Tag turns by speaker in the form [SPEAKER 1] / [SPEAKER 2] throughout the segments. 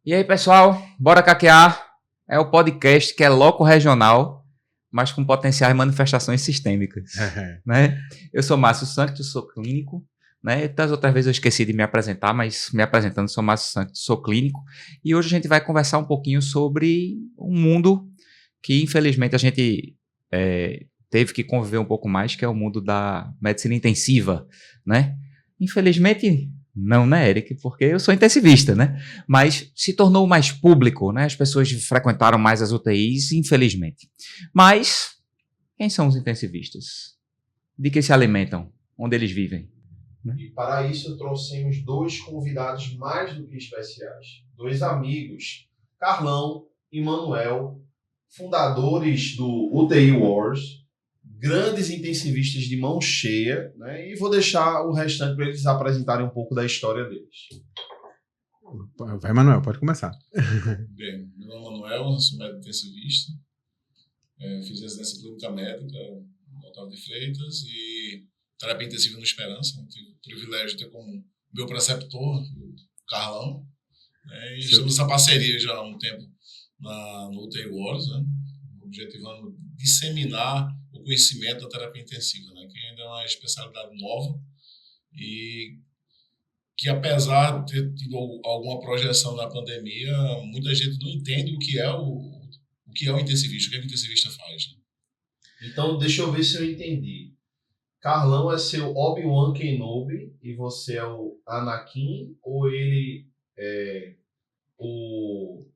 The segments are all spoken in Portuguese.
[SPEAKER 1] E aí, pessoal, bora caquear. É o podcast que é loco regional, mas com potenciais manifestações sistêmicas, né? Eu sou Márcio Sanctus, sou clínico, né? Das outras vezes eu esqueci de me apresentar, mas me apresentando, sou Márcio Sanctus, sou clínico. E hoje a gente vai conversar um pouquinho sobre um mundo que, infelizmente, a gente teve que conviver um pouco mais, que é o mundo da medicina intensiva, né? Infelizmente... Não, né, Eric? Porque eu sou intensivista, né? Mas se tornou mais público, né? As pessoas frequentaram mais as UTIs, infelizmente. Mas quem são os intensivistas? De que se alimentam? Onde eles vivem?
[SPEAKER 2] E para isso trouxemos dois convidados mais do que especiais. Dois amigos, Carlão e Manuel, fundadores do UTI Wars, grandes intensivistas de mão cheia, né? E vou deixar o restante para eles apresentarem um pouco da história deles.
[SPEAKER 3] Vai, Manuel, pode começar.
[SPEAKER 4] Bem, meu nome é Manuel, sou médico intensivista, fiz residência clínica médica no Otávio de Freitas e terapia intensiva no Esperança. Tive o privilégio de ter como meu preceptor, o Carlão, né? E estamos nessa parceria já há um tempo no UTI Wars, né? Objetivando disseminar o conhecimento da terapia intensiva, né? Que ainda é uma especialidade nova e que, apesar de ter tido alguma projeção na pandemia, muita gente não entende o que é o intensivista, o que o intensivista faz, né?
[SPEAKER 2] Então, deixa eu ver se eu entendi. Carlão é seu Obi-Wan Kenobi e você é o Anakin, ou ele é o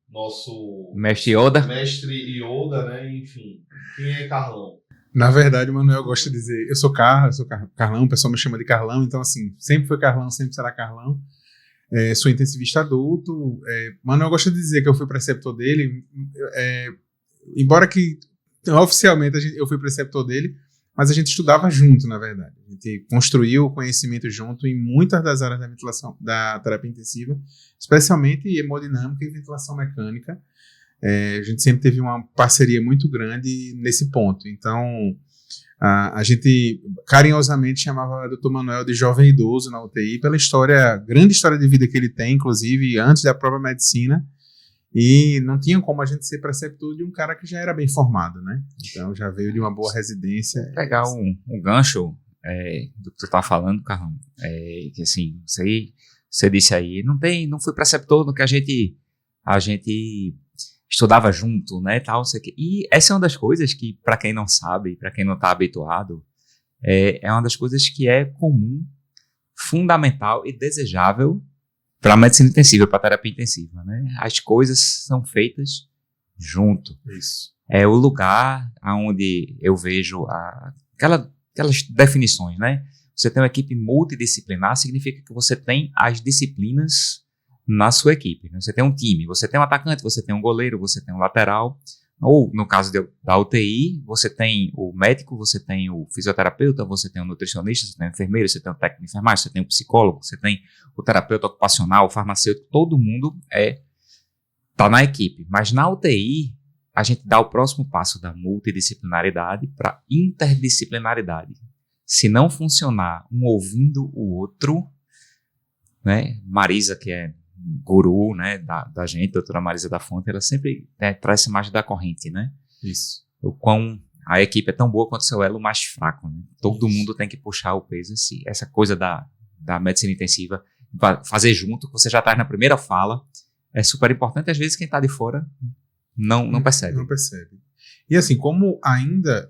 [SPEAKER 2] nosso
[SPEAKER 1] Mestre Yoda?
[SPEAKER 2] Mestre Yoda, né? Enfim, quem é Carlão?
[SPEAKER 3] Na verdade, o Manuel gosta de dizer, eu sou Carlão, o pessoal me chama de Carlão, então assim, sempre foi Carlão, sempre será Carlão. Sou intensivista adulto. Manuel gosta de dizer que eu fui preceptor dele, embora que oficialmente eu fui preceptor dele, mas a gente estudava junto, na verdade. A gente construiu o conhecimento junto em muitas das áreas da ventilação, da terapia intensiva, especialmente hemodinâmica e ventilação mecânica. A gente sempre teve uma parceria muito grande nesse ponto. Então, a gente carinhosamente chamava o Dr. Manuel de jovem idoso na UTI pela grande história de vida que ele tem, inclusive antes da própria medicina. E não tinha como a gente ser preceptor de um cara que já era bem formado, né? Então já veio de uma boa residência.
[SPEAKER 1] Vou pegar um gancho do que tu tá falando, Carlão. Que assim, você disse aí, não fui preceptor no que a gente estudava junto, né? Tal, não sei o quê. E essa é uma das coisas que, para quem não sabe, para quem não tá habituado, é uma das coisas que é comum, fundamental e desejável para a medicina intensiva, para a terapia intensiva, né? As coisas são feitas junto.
[SPEAKER 3] Isso.
[SPEAKER 1] É o lugar onde eu vejo aquelas definições, né? Você tem uma equipe multidisciplinar, significa que você tem as disciplinas na sua equipe, né? Você tem um time, você tem um atacante, você tem um goleiro, você tem um lateral, ou no caso da UTI, você tem o médico, você tem o fisioterapeuta, você tem o nutricionista, você tem o enfermeiro, você tem o técnico de enfermagem, você tem o psicólogo, você tem o terapeuta ocupacional, o farmacêutico, todo mundo tá na equipe. Mas na UTI, a gente dá o próximo passo da multidisciplinaridade para interdisciplinaridade. Se não funcionar um ouvindo o outro, né? Marisa, que é guru, né, da gente, a doutora Marisa da Fonte, ela sempre traz essa imagem da corrente, né?
[SPEAKER 3] Isso.
[SPEAKER 1] O quão a equipe é tão boa quanto o seu elo mais fraco, né? Todo mundo tem que puxar o peso. Essa coisa da medicina intensiva, fazer junto, que você já traz na primeira fala, é super importante. Às vezes quem está de fora não percebe.
[SPEAKER 3] Não percebe. E assim, como ainda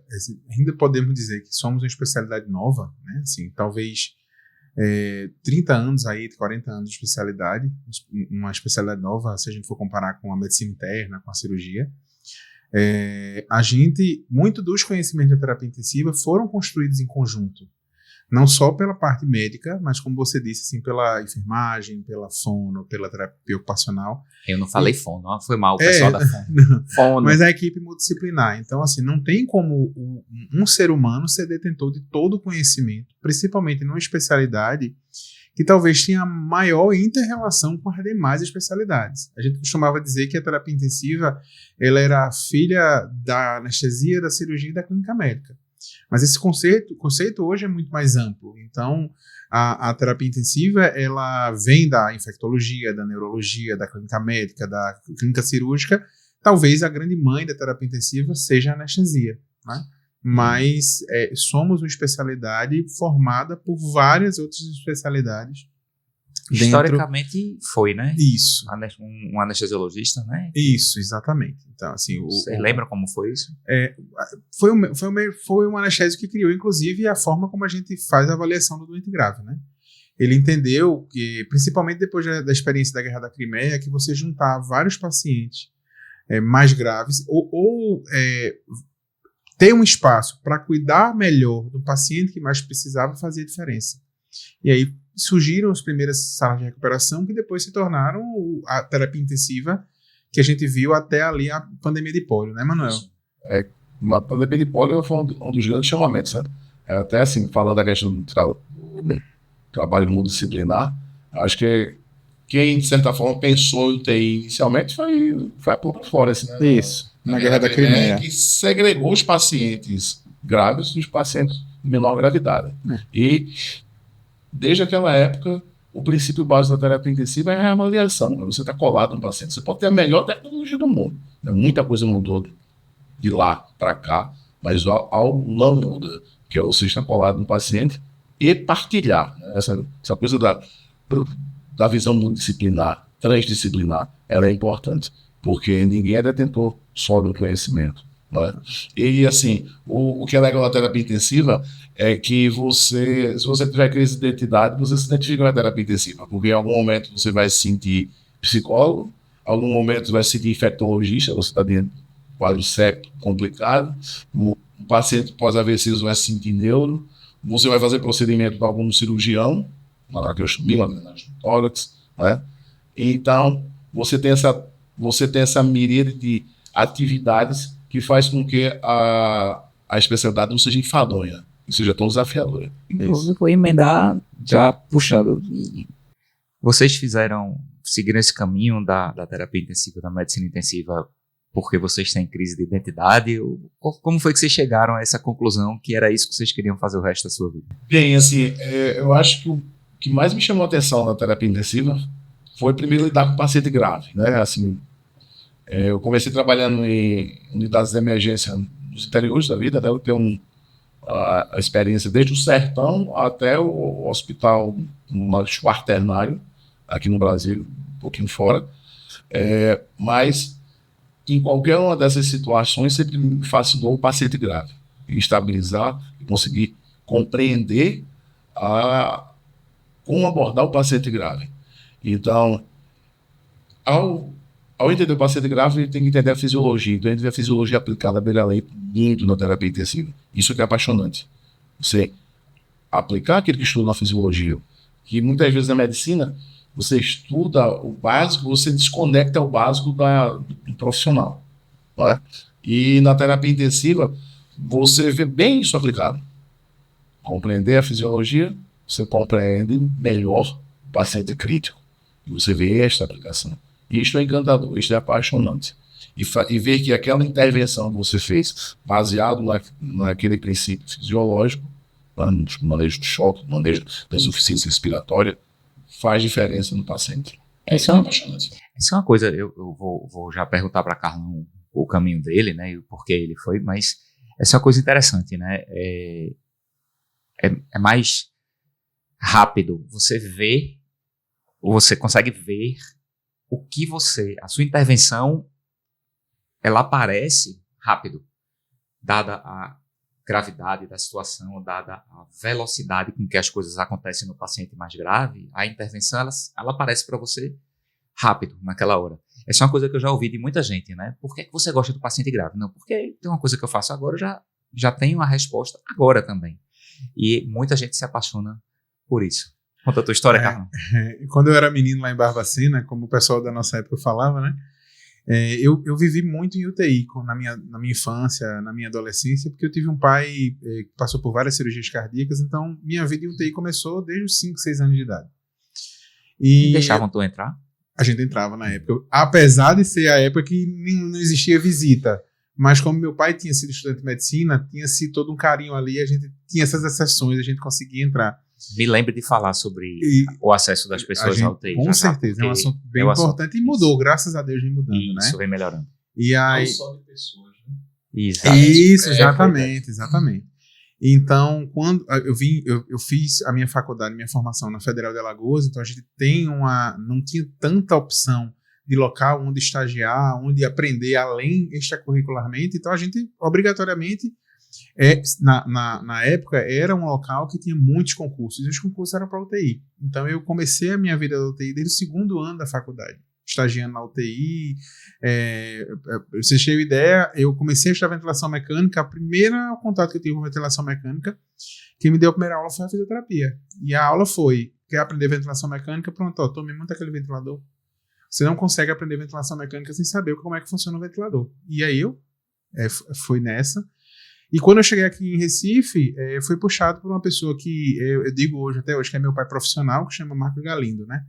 [SPEAKER 3] podemos dizer que somos uma especialidade nova, né? Assim, talvez 30 anos aí, 40 anos de especialidade, uma especialidade nova, se a gente for comparar com a medicina interna, com a cirurgia, muito dos conhecimentos da terapia intensiva foram construídos em conjunto. Não só pela parte médica, mas como você disse, assim, pela enfermagem, pela fono, pela terapia ocupacional.
[SPEAKER 1] Eu não falei fono, foi mal o pessoal da fono.
[SPEAKER 3] Mas a equipe multidisciplinar. Então, assim, não tem como um ser humano ser detentor de todo o conhecimento, principalmente numa especialidade que talvez tenha maior inter-relação com as demais especialidades. A gente costumava dizer que a terapia intensiva ela era filha da anestesia, da cirurgia e da clínica médica. Mas esse conceito hoje é muito mais amplo. Então, a terapia intensiva, ela vem da infectologia, da neurologia, da clínica médica, da clínica cirúrgica. Talvez a grande mãe da terapia intensiva seja a anestesia, né? Mas somos uma especialidade formada por várias outras especialidades.
[SPEAKER 1] Historicamente foi, né?
[SPEAKER 3] Isso.
[SPEAKER 1] Um anestesiologista, né?
[SPEAKER 3] Isso, exatamente. Então, assim,
[SPEAKER 1] Você lembra como foi isso?
[SPEAKER 3] Foi um anestésico que criou, inclusive, a forma como a gente faz a avaliação do doente grave, né? Ele entendeu que, principalmente depois da experiência da Guerra da Crimeia, que você juntar vários pacientes mais graves ou ter um espaço para cuidar melhor do paciente que mais precisava fazia diferença. E aí surgiram as primeiras salas de recuperação que depois se tornaram a terapia intensiva que a gente viu até ali a pandemia de pólio, né, Manuel?
[SPEAKER 5] A pandemia de pólio foi um dos grandes chamamentos, né? Até assim, falando da questão do trabalho multidisciplinar, acho que quem, de certa forma, pensou em UTI inicialmente foi a pouco fora, assim, né?
[SPEAKER 3] Isso, na Guerra da Crimeia.
[SPEAKER 5] Que segregou os pacientes graves dos pacientes de menor gravidade. E, desde aquela época, o princípio básico da terapia intensiva é a avaliação. Você está colado no paciente. Você pode ter a melhor tecnologia do mundo. Muita coisa mudou de lá para cá, mas algo não muda, que é você estar colado no paciente e partilhar. Né? Essa coisa da visão multidisciplinar, transdisciplinar, ela é importante, porque ninguém é detentor só do conhecimento. Né? E, assim, o que é legal da terapia intensiva é que se você tiver crise de identidade, você se identifica na terapia intensiva, porque em algum momento você vai se sentir psicólogo, em algum momento você vai se sentir infectologista, você está dentro de um quadro sério complicado, o paciente pós-AVC vai se sentir neuro, você vai fazer procedimento de algum cirurgião, uma traqueostomia, uma drenagem do tórax, né? Então, você tem essa miríade de atividades que faz com que a especialidade não seja enfadonha, e seja tão desafiadora.
[SPEAKER 1] Inclusive, vou emendar já puxando. Vocês seguiram esse caminho da terapia intensiva, da medicina intensiva, porque vocês têm crise de identidade? Como foi que vocês chegaram a essa conclusão que era isso que vocês queriam fazer o resto da sua vida?
[SPEAKER 5] Bem, assim, eu acho que o que mais me chamou a atenção na terapia intensiva foi primeiro lidar com paciente grave, né? Assim, eu comecei trabalhando em unidades de emergência nos interiores da vida, né? Eu tenho a experiência desde o sertão até o hospital quaternário, aqui no Brasil, um pouquinho fora, mas em qualquer uma dessas situações sempre me fascinou o paciente grave, estabilizar e conseguir compreender como abordar o paciente grave. Então, ao entender o paciente grave, ele tem que entender a fisiologia. Então, entender a fisiologia aplicada à beira-lei muito na terapia intensiva. Isso que é apaixonante. Você aplicar aquilo que estuda na fisiologia, que muitas vezes na medicina, você estuda o básico, você desconecta o básico do profissional. Né? E na terapia intensiva, você vê bem isso aplicado. Compreender a fisiologia, você compreende melhor o paciente crítico. E você vê esta aplicação. E isto é encantador, isto é apaixonante. E ver que aquela intervenção que você fez, baseado naquele princípio fisiológico, no manejo do choque, no manejo da insuficiência respiratória, faz diferença no paciente.
[SPEAKER 1] Isso é apaixonante. Isso é uma coisa, eu vou já perguntar para Carlão o caminho dele, né, e o porquê ele foi, mas essa é uma coisa interessante, né? É mais rápido. Você consegue ver a sua intervenção, ela aparece rápido, dada a gravidade da situação, dada a velocidade com que as coisas acontecem no paciente mais grave, a intervenção, ela aparece para você rápido, naquela hora. Essa é uma coisa que eu já ouvi de muita gente, né? Por que você gosta do paciente grave? Não, porque tem uma coisa que eu faço agora, eu já tenho a resposta agora também. E muita gente se apaixona por isso. Conta a tua história, Carlão.
[SPEAKER 3] Quando eu era menino lá em Barbacena, como o pessoal da nossa época falava, né? Eu vivi muito em UTI na minha infância, na minha adolescência, porque eu tive um pai que passou por várias cirurgias cardíacas, então minha vida em UTI começou desde os 5, 6 anos de idade.
[SPEAKER 1] E deixavam tu entrar?
[SPEAKER 3] A gente entrava na época, apesar de ser a época que não existia visita, Mas como meu pai tinha sido estudante de medicina, tinha-se todo um carinho ali, a gente tinha essas exceções, a gente conseguia entrar.
[SPEAKER 1] Me lembre de falar sobre o acesso das pessoas ao UTI.
[SPEAKER 3] Com certeza, é um assunto bem importante e mudou, graças a Deus vem mudando, né?
[SPEAKER 1] Isso vem melhorando.
[SPEAKER 3] E aí...
[SPEAKER 4] Não só de pessoas, né?
[SPEAKER 3] Isso, exatamente. Então, quando eu fiz a minha faculdade, minha formação na Federal de Alagoas, então a gente não tinha tanta opção de local onde estagiar, onde aprender além extracurricularmente, então a gente, obrigatoriamente, na época, era um local que tinha muitos concursos, e os concursos eram para UTI. Então eu comecei a minha vida da UTI desde o segundo ano da faculdade, estagiando na UTI. Pra vocês terem ideia, eu comecei a estudar ventilação mecânica, o primeiro contato que eu tive com ventilação mecânica, quem me deu a primeira aula foi a fisioterapia. E a aula foi, quer aprender ventilação mecânica? Pronto, tome muito aquele ventilador. Você não consegue aprender ventilação mecânica sem saber como é que funciona o ventilador. E aí eu fui nessa. E quando eu cheguei aqui em Recife, eu fui puxado por uma pessoa que eu digo hoje, até hoje, que é meu pai profissional, que chama Marco Galindo, né?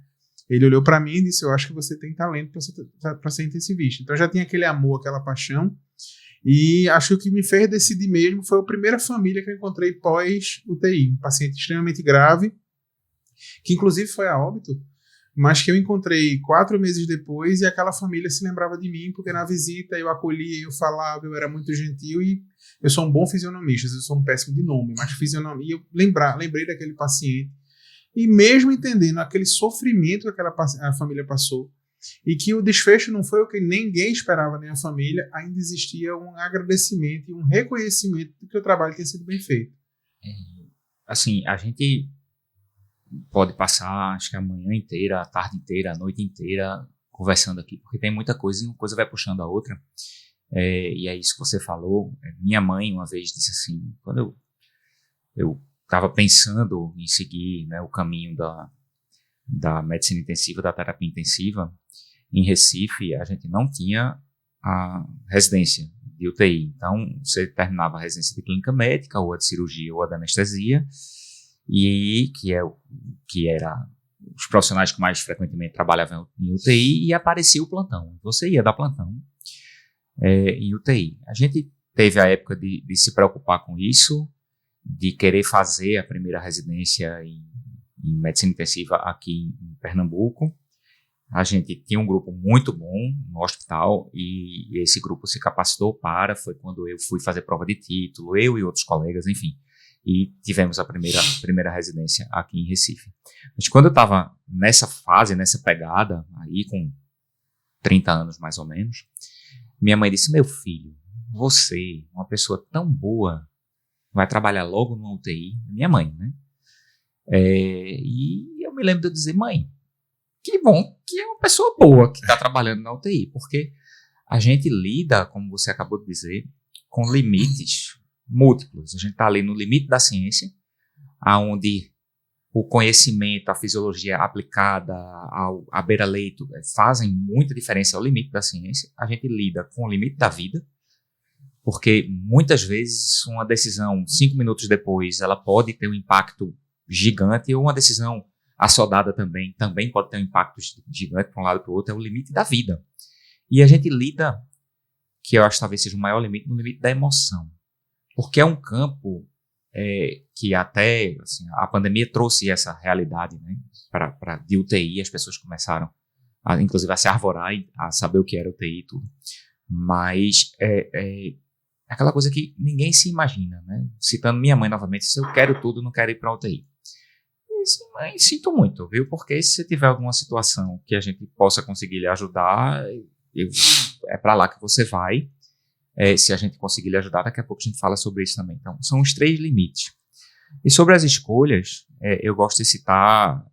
[SPEAKER 3] Ele olhou para mim e disse, eu acho que você tem talento para ser intensivista. Então eu já tinha aquele amor, aquela paixão. E acho que o que me fez decidir mesmo foi a primeira família que eu encontrei pós-UTI. Um paciente extremamente grave, que inclusive foi a óbito, mas que eu encontrei 4 meses depois e aquela família se lembrava de mim, porque na visita eu acolhia, eu falava, eu era muito gentil e eu sou um bom fisionomista, eu sou um péssimo de nome, mas fisionomia, eu lembrei daquele paciente e mesmo entendendo aquele sofrimento que a família passou e que o desfecho não foi o que ninguém esperava, nem a família, ainda existia um agradecimento e um reconhecimento de que o trabalho tinha sido bem feito.
[SPEAKER 1] Assim, a gente pode passar, acho que a manhã inteira, a tarde inteira, a noite inteira conversando aqui, porque tem muita coisa e uma coisa vai puxando a outra. E é isso que você falou. Minha mãe uma vez disse assim, quando eu estava pensando em seguir, né, o caminho da medicina intensiva, da terapia intensiva, em Recife a gente não tinha a residência de UTI. Então você terminava a residência de clínica médica, ou a de cirurgia, ou a de anestesia, e que era os profissionais que mais frequentemente trabalhavam em UTI, e aparecia o plantão. Você ia dar plantão em UTI. A gente teve a época de se preocupar com isso, de querer fazer a primeira residência em medicina intensiva aqui em Pernambuco. A gente tinha um grupo muito bom no hospital e esse grupo se capacitou foi quando eu fui fazer prova de título, eu e outros colegas, enfim, e tivemos a primeira residência aqui em Recife. Mas quando eu estava nessa fase, nessa pegada, aí com 30 anos mais ou menos, minha mãe disse, meu filho, você, uma pessoa tão boa, vai trabalhar logo no UTI, minha mãe, né? E eu me lembro de eu dizer, mãe, que bom que é uma pessoa boa que está trabalhando na UTI, porque a gente lida, como você acabou de dizer, com limites múltiplos. A gente está ali no limite da ciência, onde o conhecimento, a fisiologia aplicada à beira-leito fazem muita diferença ao limite da ciência. A gente lida com o limite da vida, porque muitas vezes uma decisão 5 minutos depois ela pode ter um impacto gigante, ou uma decisão assodada também pode ter um impacto gigante para um lado e para o outro. É o limite da vida. E a gente lida, que eu acho que talvez seja o maior limite, no limite da emoção. Porque é um campo que até assim, a pandemia trouxe essa realidade, né, de UTI. As pessoas começaram, inclusive, a se arvorar e a saber o que era UTI e tudo. Mas aquela coisa que ninguém se imagina, né? Citando minha mãe novamente, se eu quero tudo, não quero ir para UTI. Mãe, sinto muito, viu? Porque se tiver alguma situação que a gente possa conseguir lhe ajudar, é para lá que você vai. Se a gente conseguir lhe ajudar, daqui a pouco a gente fala sobre isso também. Então, são os 3 limites. E sobre as escolhas, eu gosto de citar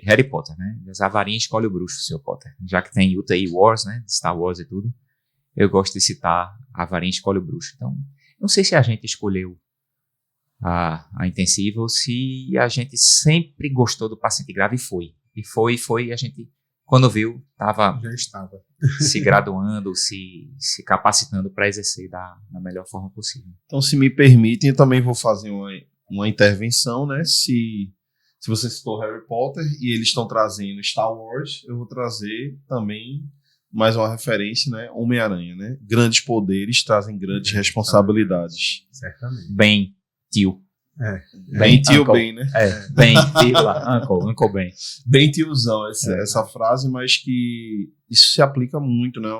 [SPEAKER 1] Harry Potter, né? A varinha escolhe o bruxo, Sr. Potter. Já que tem UTI Wars, né? Star Wars e tudo, eu gosto de citar a varinha escolhe o bruxo. Então, não sei se a gente escolheu a intensiva ou se a gente sempre gostou do paciente grave e foi, a gente, quando viu,
[SPEAKER 3] já estava
[SPEAKER 1] se graduando, se capacitando para exercer da melhor forma possível.
[SPEAKER 2] Então, se me permitem, eu também vou fazer uma intervenção, né? Se você citou Harry Potter e eles estão trazendo Star Wars, eu vou trazer também mais uma referência, né? Homem-Aranha, né? Grandes poderes trazem grandes responsabilidades.
[SPEAKER 3] Certamente.
[SPEAKER 1] Bem, tio.
[SPEAKER 2] Bem tio,
[SPEAKER 1] uncle.
[SPEAKER 2] bem, né?
[SPEAKER 1] Bem, tio lá. Uncle bem.
[SPEAKER 2] Bem tiozão essa frase, mas que isso se aplica muito, né?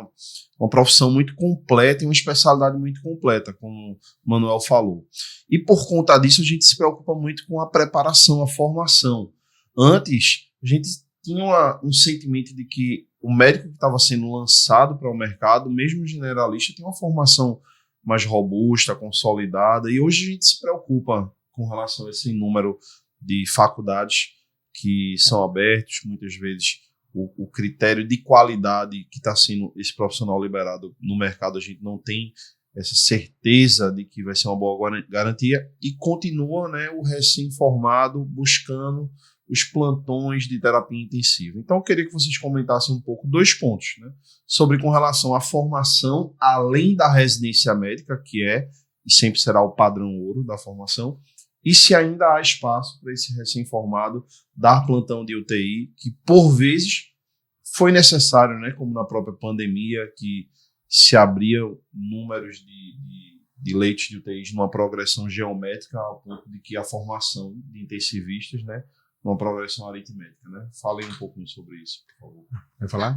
[SPEAKER 2] Uma profissão muito completa e uma especialidade muito completa, como o Manuel falou. E por conta disso, a gente se preocupa muito com a preparação, a formação. Antes, a gente tinha um sentimento de que o médico que estava sendo lançado para o mercado, mesmo generalista, tem uma formação mais robusta, consolidada, e hoje a gente se preocupa com relação a esse número de faculdades que são abertos, muitas vezes o critério de qualidade que está sendo esse profissional liberado no mercado, a gente não tem essa certeza de que vai ser uma boa garantia, e continua, né, o recém-formado buscando os plantões de terapia intensiva. Então eu queria que vocês comentassem um pouco 2 pontos, né, sobre com relação à formação, além da residência médica, que é e sempre será o padrão ouro da formação, e se ainda há espaço para esse recém-formado dar plantão de UTI, que por vezes foi necessário, né, como na própria pandemia, que se abriam números de leitos de UTIs numa progressão geométrica, ao ponto de que a formação de intensivistas, né, numa progressão aritmética, né? Falem um pouquinho sobre isso, por favor.
[SPEAKER 3] Vai falar?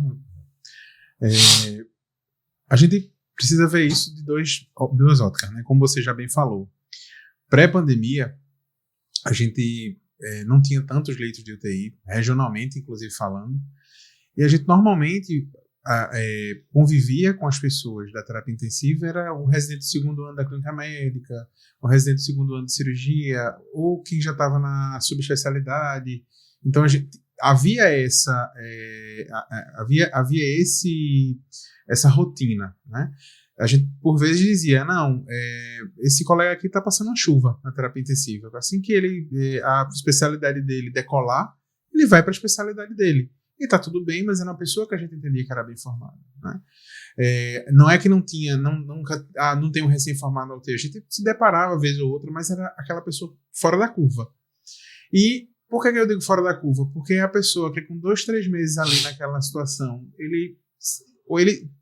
[SPEAKER 3] A gente precisa ver isso de duas óticas, né? Como você já bem falou. Pré-pandemia, a gente não tinha tantos leitos de UTI, regionalmente, inclusive falando, e a gente normalmente convivia com as pessoas da terapia intensiva, era o residente do 2º ano da clínica médica, o residente do 2º ano de cirurgia, ou quem já estava na subespecialidade. Então havia essa rotina, né? A gente por vezes dizia, não, esse colega aqui está passando uma chuva na terapia intensiva, assim que a especialidade dele decolar, ele vai para a especialidade dele. E tá tudo bem, mas era uma pessoa que a gente entendia que era bem formada, né? Não é que não tinha, não tem um recém-formado na UTI, a gente se deparava vez ou outra, mas era aquela pessoa fora da curva. E por que eu digo fora da curva? Porque é a pessoa que com 2, 3 meses ali naquela situação, ele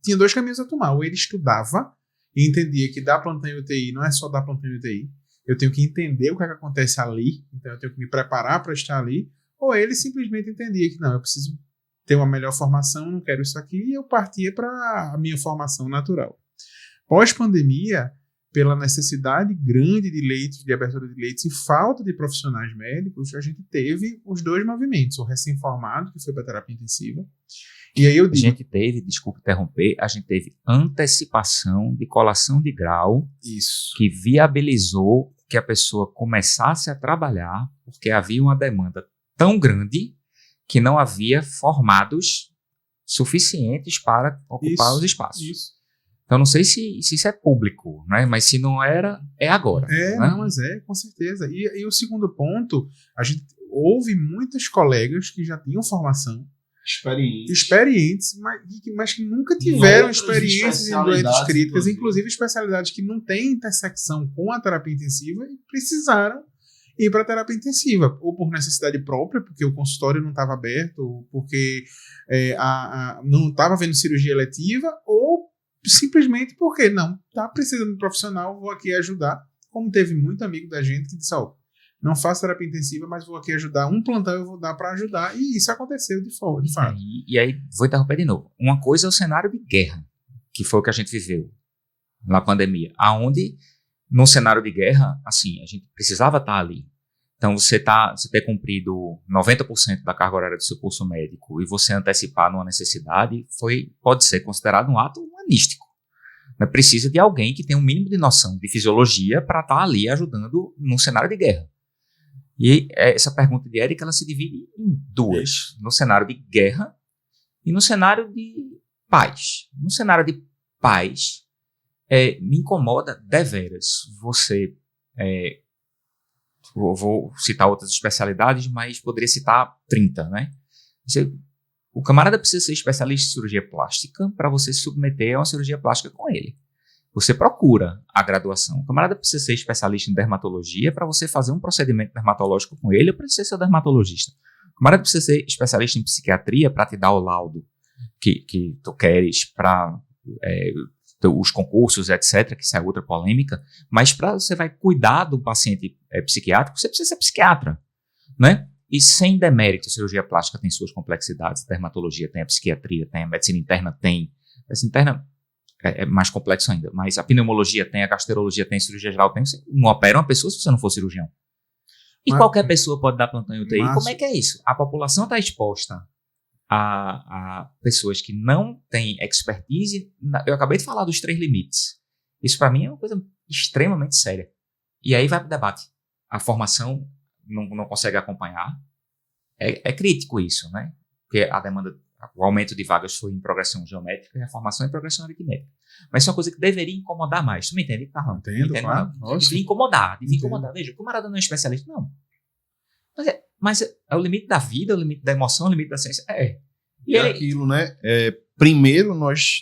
[SPEAKER 3] tinha 2 caminhos a tomar, ou ele estudava e entendia que dar plantão em UTI não é só dar plantão em UTI, eu tenho que entender o que acontece ali, então eu tenho que me preparar para estar ali, ou ele simplesmente entendia que não, eu preciso ter uma melhor formação, não quero isso aqui, e eu partia para a minha formação natural. Pós-pandemia, pela necessidade grande de leitos, de abertura de leitos e falta de profissionais médicos, a gente teve os 2 movimentos, o recém-formado, que foi para terapia intensiva, e aí eu digo...
[SPEAKER 1] A gente teve, desculpa interromper, a gente teve antecipação de colação de grau,
[SPEAKER 3] isso,
[SPEAKER 1] que viabilizou que a pessoa começasse a trabalhar, porque havia uma demanda tão grande que não havia formados suficientes para ocupar os espaços.
[SPEAKER 3] Isso.
[SPEAKER 1] Então, não sei se isso é público, né? Mas se não era, é agora. Né?
[SPEAKER 3] Não, mas com certeza. E o segundo ponto, a gente houve muitos colegas que já tinham formação, experientes, mas que nunca tiveram experiências em doenças críticas, inclusive especialidades que não têm intersecção com a terapia intensiva e precisaram ir para a terapia intensiva, ou por necessidade própria, porque o consultório não estava aberto, ou porque não estava havendo cirurgia eletiva, ou simplesmente porque não está precisando de um profissional, vou aqui ajudar, como teve muito amigo da gente que disse, não faço terapia intensiva, mas vou aqui ajudar, um plantão eu vou dar para ajudar, e isso aconteceu de fato.
[SPEAKER 1] E aí, vou interromper de novo, uma coisa é o cenário de guerra, que foi o que a gente viveu na pandemia, aonde no cenário de guerra, assim, a gente precisava estar ali. Então, você ter cumprido 90% da carga horária do seu curso médico e você antecipar numa necessidade, pode ser considerado um ato humanístico. Mas precisa de alguém que tenha um mínimo de noção de fisiologia para estar ali ajudando num cenário de guerra. E essa pergunta de Érica, ela se divide em 2. No cenário de guerra e no cenário de paz. No cenário de paz, me incomoda deveras você... vou citar outras especialidades, mas poderia citar 30, né? O camarada precisa ser especialista em cirurgia plástica para você se submeter a uma cirurgia plástica com ele. Você procura a graduação. O camarada precisa ser especialista em dermatologia para você fazer um procedimento dermatológico com ele ou para ser seu dermatologista. O camarada precisa ser especialista em psiquiatria para te dar o laudo que tu queres para os concursos, etc., que isso é outra polêmica, mas para você vai cuidar do paciente psiquiátrico, você precisa ser psiquiatra, né? E sem demérito, a cirurgia plástica tem suas complexidades, a dermatologia tem, a psiquiatria tem, a medicina interna tem. A medicina interna é mais complexo ainda, mas a pneumologia tem, a gastroenterologia tem, a cirurgia geral tem. Você não opera uma pessoa se você não for cirurgião. E qualquer pessoa pode dar plantão em UTI. Como é que é isso? A população está exposta a pessoas que não têm expertise. Eu acabei de falar dos 3 limites. Isso para mim é uma coisa extremamente séria. E aí vai para o debate. A formação não consegue acompanhar. É crítico isso, né? Porque a demanda, o aumento de vagas foi em progressão geométrica e a formação em progressão aritmética. Mas isso é uma coisa que deveria incomodar mais. Tu me entende, Carlão?
[SPEAKER 3] Entendo, claro.
[SPEAKER 1] Devia incomodar. Veja, o camarada não é especialista, não. Mas é o limite da vida, é o limite da emoção, é o limite da ciência.
[SPEAKER 2] E aquilo, né? Primeiro nós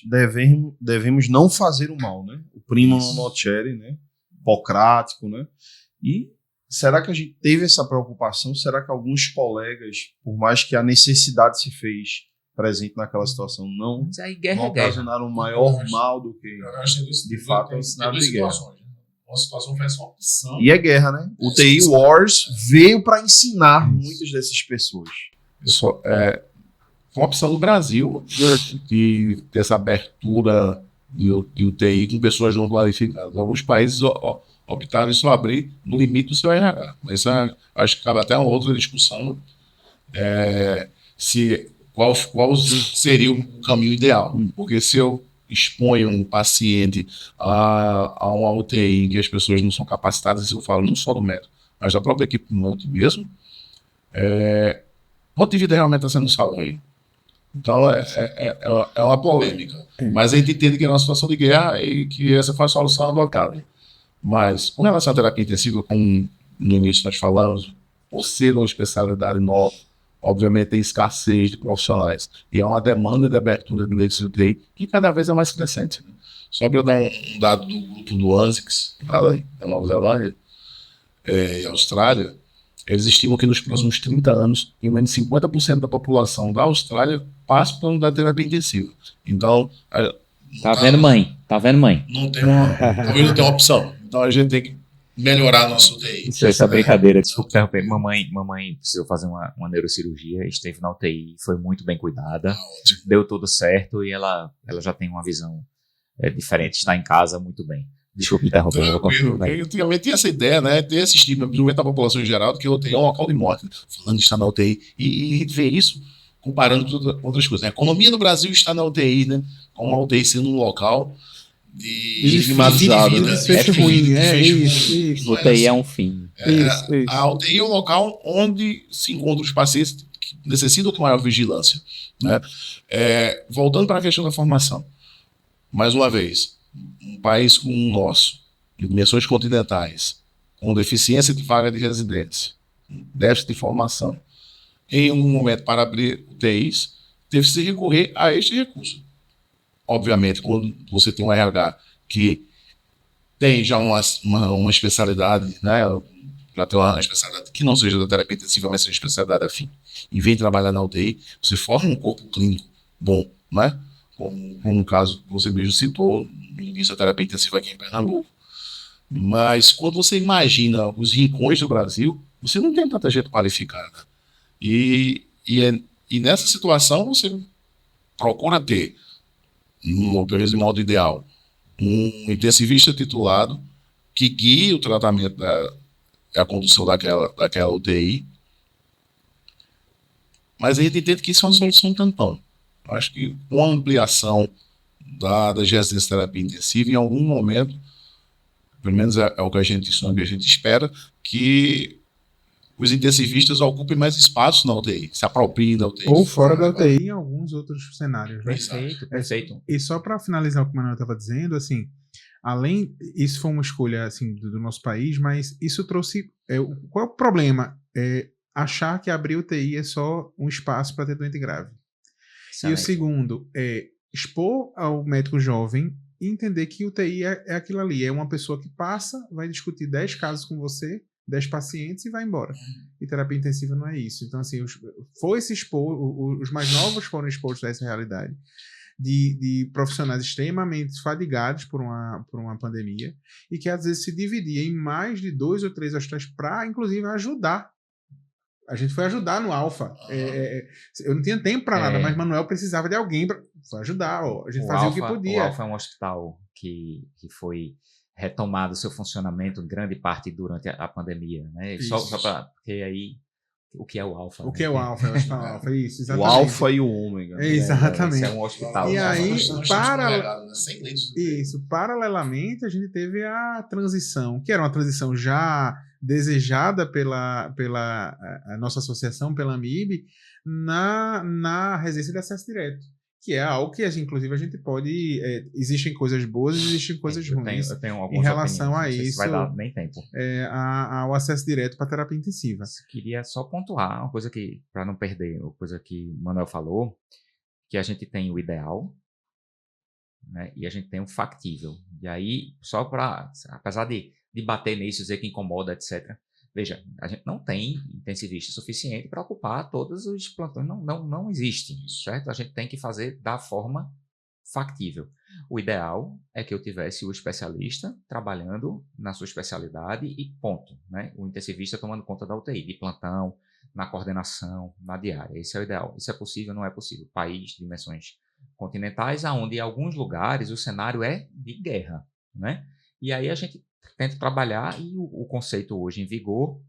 [SPEAKER 2] devemos não fazer o mal, né? O primo non nocere, né? Hipocrático, né? E será que a gente teve essa preocupação? Será que alguns colegas, por mais que a necessidade se fez presente naquela situação, não ocasionaram um maior mal do que de fato é um cenário de guerra?
[SPEAKER 4] Uma situação foi essa opção.
[SPEAKER 2] E é guerra, né? O TI Wars veio para ensinar muitas dessas pessoas.
[SPEAKER 5] Isso foi uma opção do Brasil de ter essa abertura de UTI com pessoas não qualificadas. Alguns países optaram em só abrir no limite do seu RH. Mas acho que cabe até uma outra discussão qual seria o caminho ideal. Porque se eu exponho um paciente a uma UTI em que as pessoas não são capacitadas, eu falo não só do médico, mas da própria equipe do médico mesmo, quanto de vida realmente está sendo salva aí? Então é uma polêmica. Mas a gente entende que é uma situação de guerra e que essa foi a solução adotada. Mas com relação à terapia intensiva, como no início nós falamos, por ser uma especialidade nova, obviamente tem escassez de profissionais. E há uma demanda de abertura de leitos de UTI que cada vez é mais crescente. Só para eu dar um dado do grupo do ANZICS, da Nova Zelândia e Austrália, eles estimam que nos próximos 30 anos, em menos de 50% da população da Austrália passa por uma terapia intensiva. Então...
[SPEAKER 1] Tá vendo, mãe?
[SPEAKER 5] Não tem uma opção. Então a gente tem que melhorar a nossa UTI.
[SPEAKER 1] Essa brincadeira, desculpa interromper. Mamãe precisou fazer uma neurocirurgia, esteve na UTI, foi muito bem cuidada, deu tudo certo e ela já tem uma visão diferente, está em casa muito bem. Desculpa interromper.
[SPEAKER 5] Eu antigamente tinha essa ideia, né? Ter esse estigma, principalmente da população em geral, de que a UTI é um local de morte. Fulano está na UTI. E ver isso comparando com outras coisas. A economia no Brasil está na UTI, né? Com a UTI sendo um local
[SPEAKER 2] estigmatizado.
[SPEAKER 1] Isso. UTI é um fim.
[SPEAKER 5] A UTI é um local onde se encontram os pacientes que necessitam de maior vigilância. Né? Voltando para a questão da formação. Mais uma vez, um país como o nosso, de dimensões continentais, com deficiência de vaga de residência, déficit de formação, em um momento para abrir UTIs, teve-se recorrer a este recurso. Obviamente, quando você tem um RH que tem já uma especialidade, né, já tem uma especialidade que não seja da terapia intensiva, mas seja especialidade afim, e vem trabalhar na UTI, você forma um corpo clínico bom, né? Como no caso que você mesmo citou, no início da terapia intensiva aqui em Pernambuco. Mas quando você imagina os rincões do Brasil, você não tem tanta gente qualificada. E nessa situação você procura ter, pelo de modo ideal, um intensivista titulado que guie o tratamento a condução daquela UTI. Mas a gente entende que isso é uma solução tampão. Acho que com a ampliação das residências de terapia intensiva, em algum momento, pelo menos é o que a gente sonha, que a gente espera, que os intensivistas ocupem mais espaço na UTI, se apropriem da UTI.
[SPEAKER 3] Ou fora da UTI em alguns outros cenários. Né?
[SPEAKER 1] Perfeito.
[SPEAKER 3] E só para finalizar o que o Manuel estava dizendo, assim, isso foi uma escolha assim, do nosso país, mas isso trouxe... qual é o problema? Achar que abrir UTI é só um espaço para ter doente grave. Excelente. E o segundo é expor ao médico jovem e entender que UTI é aquilo ali, é uma pessoa que passa, vai discutir 10 casos com você, 10 pacientes e vai embora. E terapia intensiva não é isso. Então, assim, os mais novos foram expostos a essa realidade de profissionais extremamente fadigados por uma pandemia e que às vezes se dividia em mais de 2 ou 3 hospitais para, inclusive, ajudar. A gente foi ajudar no Alfa. Eu não tinha tempo para nada, mas Manuel precisava de alguém para ajudar. Ó. A gente fazia o que podia.
[SPEAKER 1] O Alfa é um hospital que foi retomado seu funcionamento em grande parte durante a pandemia, né? Só para porque aí o que é o Alfa?
[SPEAKER 3] O que é o Alfa? É o hospital Alfa, isso, exatamente.
[SPEAKER 2] O Alfa e o Ômega.
[SPEAKER 3] Exatamente.
[SPEAKER 1] Esse é um hospital.
[SPEAKER 3] E aí,
[SPEAKER 4] Isso.
[SPEAKER 3] Paralelamente, a gente teve a transição, que era uma transição já desejada pela a nossa associação, pela AMIB, na residência de acesso direto, que é algo que, inclusive, a gente pode... existem coisas boas e existem coisas ruins
[SPEAKER 1] eu tenho
[SPEAKER 3] em relação a isso.
[SPEAKER 1] Vai dar nem tempo.
[SPEAKER 3] Ao acesso direto para terapia intensiva.
[SPEAKER 1] Queria só pontuar uma coisa que, para não perder, uma coisa que o Manuel falou, que a gente tem o ideal, né, e a gente tem o factível. E aí, só para... Apesar de bater nisso, dizer que incomoda, etc. Veja, a gente não tem intensivista suficiente para ocupar todos os plantões. Não existe, certo? A gente tem que fazer da forma factível. O ideal é que eu tivesse o especialista trabalhando na sua especialidade e ponto, né? O intensivista tomando conta da UTI, de plantão, na coordenação, na diária. Esse é o ideal. Isso é possível? Não é possível. País, dimensões continentais, onde em alguns lugares o cenário é de guerra, né? E aí a gente tenta trabalhar e o conceito hoje em vigor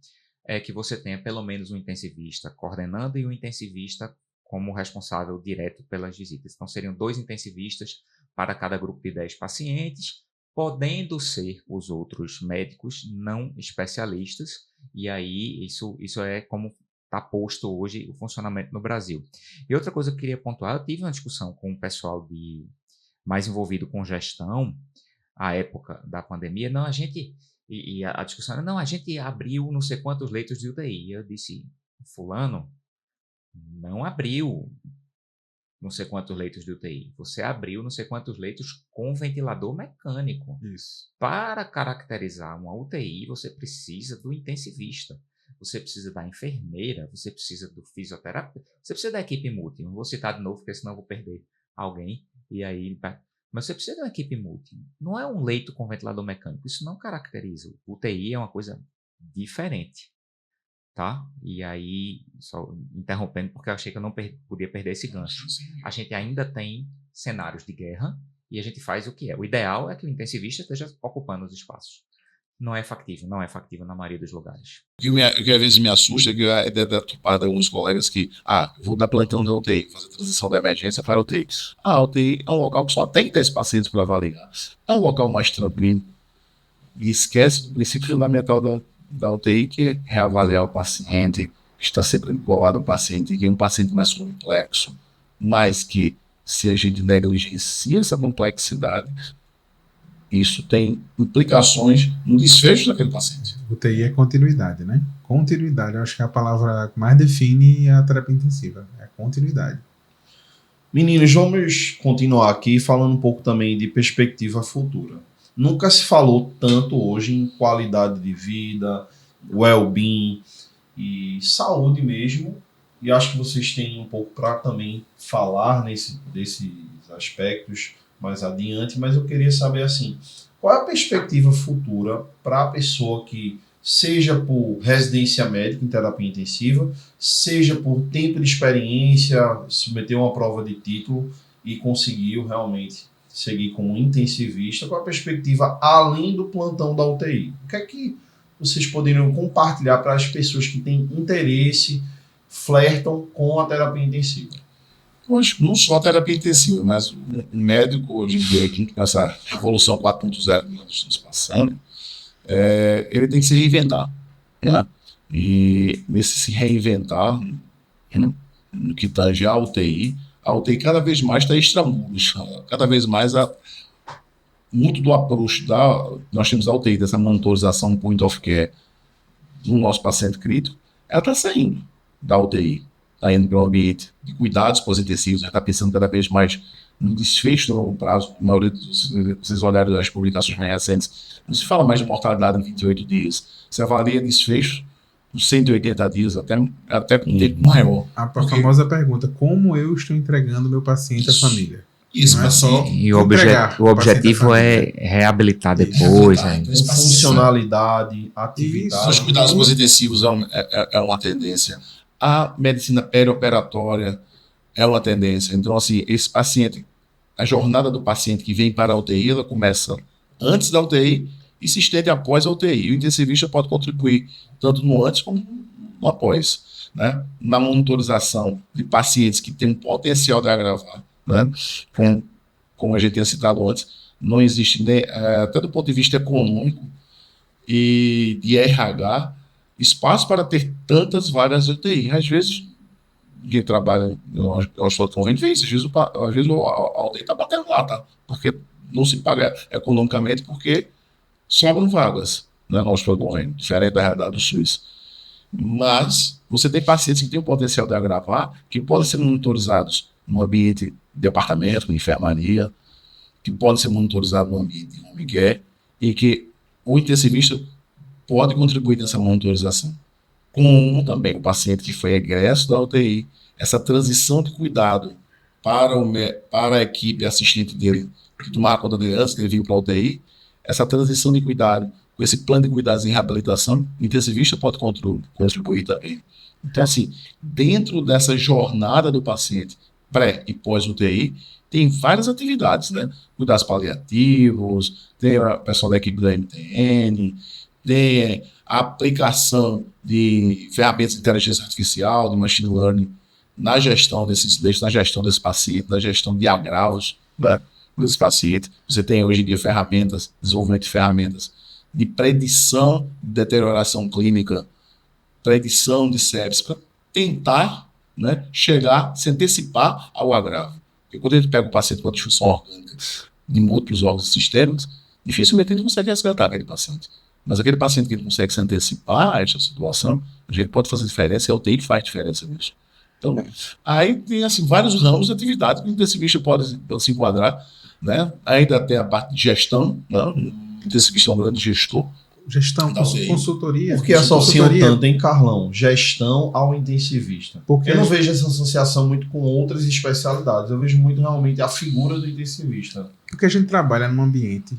[SPEAKER 1] é que você tenha pelo menos um intensivista coordenando e um intensivista como responsável direto pelas visitas. Então, seriam 2 intensivistas para cada grupo de 10 pacientes, podendo ser os outros médicos não especialistas, e aí isso é como está posto hoje o funcionamento no Brasil. E outra coisa que eu queria pontuar, eu tive uma discussão com o pessoal mais envolvido com gestão, à época da pandemia, não, a gente, e a discussão era, não, a gente abriu não sei quantos leitos de UTI. Eu disse, fulano, não abriu não sei quantos leitos de UTI, você abriu não sei quantos leitos com ventilador mecânico.
[SPEAKER 3] Isso.
[SPEAKER 1] Para caracterizar uma UTI, você precisa do intensivista, você precisa da enfermeira, você precisa do fisioterapeuta, você precisa da equipe multi. Não vou citar de novo, porque senão eu vou perder alguém, e aí... Mas você precisa de uma equipe multi. Não é um leito com ventilador mecânico. Isso não caracteriza. O UTI é uma coisa diferente. Tá? E aí, só interrompendo, porque eu achei que eu não podia perder esse gancho. A gente ainda tem cenários de guerra e a gente faz o que é. O ideal é que o intensivista esteja ocupando os espaços. Não é factível na maioria dos lugares.
[SPEAKER 5] O que às vezes me assusta é para alguns colegas que, vou dar plantão da UTI, fazer transição da emergência para a UTI. A UTI é um local que só tem 10 pacientes para avaliar. É um local mais tranquilo. E esquece do princípio fundamental da UTI, que é reavaliar o paciente, que está sempre colado ao paciente, que é um paciente mais complexo, mas que, se a gente negligencia essa complexidade, isso tem implicações no desfecho daquele paciente.
[SPEAKER 3] UTI é continuidade, né? Continuidade, eu acho que é a palavra que mais define a terapia intensiva. É continuidade.
[SPEAKER 2] Meninos, vamos continuar aqui falando um pouco também de perspectiva futura. Nunca se falou tanto hoje em qualidade de vida, well-being e saúde mesmo. E acho que vocês têm um pouco para também falar desses aspectos mais adiante, mas eu queria saber assim, qual é a perspectiva futura para a pessoa que, seja por residência médica em terapia intensiva, seja por tempo de experiência, submeteu uma prova de título e conseguiu realmente seguir como intensivista, qual a perspectiva além do plantão da UTI? O que é que vocês poderiam compartilhar para as pessoas que têm interesse, flertam com a terapia intensiva?
[SPEAKER 5] Eu acho que não só a terapia intensiva, mas o médico, hoje em dia, aqui, nessa revolução 4.0 que nós estamos passando, ele tem que se reinventar. Né? E nesse se reinventar, no que tange a UTI cada vez mais está extramuros. Cada vez mais, muito do approach nós temos a UTI, dessa monitorização point of care do nosso paciente crítico, ela está saindo da UTI. Está indo para o ambiente de cuidados pós-intensivos, está pensando cada vez mais no desfecho do longo prazo, a maioria vocês olharem as publicações mais recentes, não se fala mais de mortalidade em 28 dias, se avalia desfecho por 180 dias, até com tempo maior.
[SPEAKER 3] A famosa pergunta, como eu estou entregando meu paciente à família?
[SPEAKER 4] Isso,
[SPEAKER 3] Não é
[SPEAKER 4] mas
[SPEAKER 3] só
[SPEAKER 1] E o objetivo é reabilitar depois.
[SPEAKER 2] Funcionalidade, atividade.
[SPEAKER 5] Os cuidados pós-intensivos é uma tendência. A medicina perioperatória é uma tendência. Então, assim, esse paciente, a jornada do paciente que vem para a UTI, ela começa antes da UTI e se estende após a UTI. O intensivista pode contribuir tanto no antes como no após, né? Na monitorização de pacientes que têm um potencial de agravar, né? Como a gente tinha citado antes, não existe, até do ponto de vista econômico e de RH, espaço para ter tantas várias UTI. Às vezes, quem trabalha no hospital convênio vê isso. Às vezes a UTI está batendo lá, tá? Porque não se paga economicamente, porque sobram vagas, né, no hospital convênio, diferente da realidade do SUS. Mas você tem pacientes que têm o potencial de agravar, que podem ser monitorizados no ambiente de apartamento, de enfermaria, que podem ser monitorizados no ambiente de home care, e que o intensivista pode contribuir nessa monitorização. Como também o paciente que foi egresso da UTI, essa transição de cuidado para a equipe assistente dele, que tomava conta dele antes que ele veio para a UTI, essa transição de cuidado, com esse plano de cuidados em reabilitação, o intensivista pode contribuir também. Então, assim, dentro dessa jornada do paciente, pré e pós-UTI, tem várias atividades, né? Cuidados paliativos, tem o pessoal da equipe da MTN, tem a aplicação de ferramentas de inteligência artificial, de machine learning, na gestão desses leitos, na gestão desse paciente, na gestão de agravos, né, desse paciente. Você tem hoje em dia ferramentas, desenvolvimento de ferramentas de predição de deterioração clínica, predição de sepsis, para tentar, né, chegar, se antecipar ao agravo. Porque quando a gente pega o paciente com disfunção orgânica de múltiplos órgãos sistêmicos, dificilmente a gente consegue resgatar aquele paciente. Mas aquele paciente que consegue se antecipar a essa situação, a gente pode fazer diferença, e a UTI faz diferença nisso. Então, aí tem assim, vários ramos de atividade que o intensivista pode se enquadrar, né? Ainda tem a parte de gestão, né? O intensivista é um grande gestor.
[SPEAKER 3] Gestão, consultoria.
[SPEAKER 2] Por que associam tanto, hein, Carlão? Gestão ao intensivista.
[SPEAKER 3] Porque
[SPEAKER 2] eu não vejo essa associação muito com outras especialidades. Eu vejo muito realmente a figura do intensivista.
[SPEAKER 3] Porque a gente trabalha num ambiente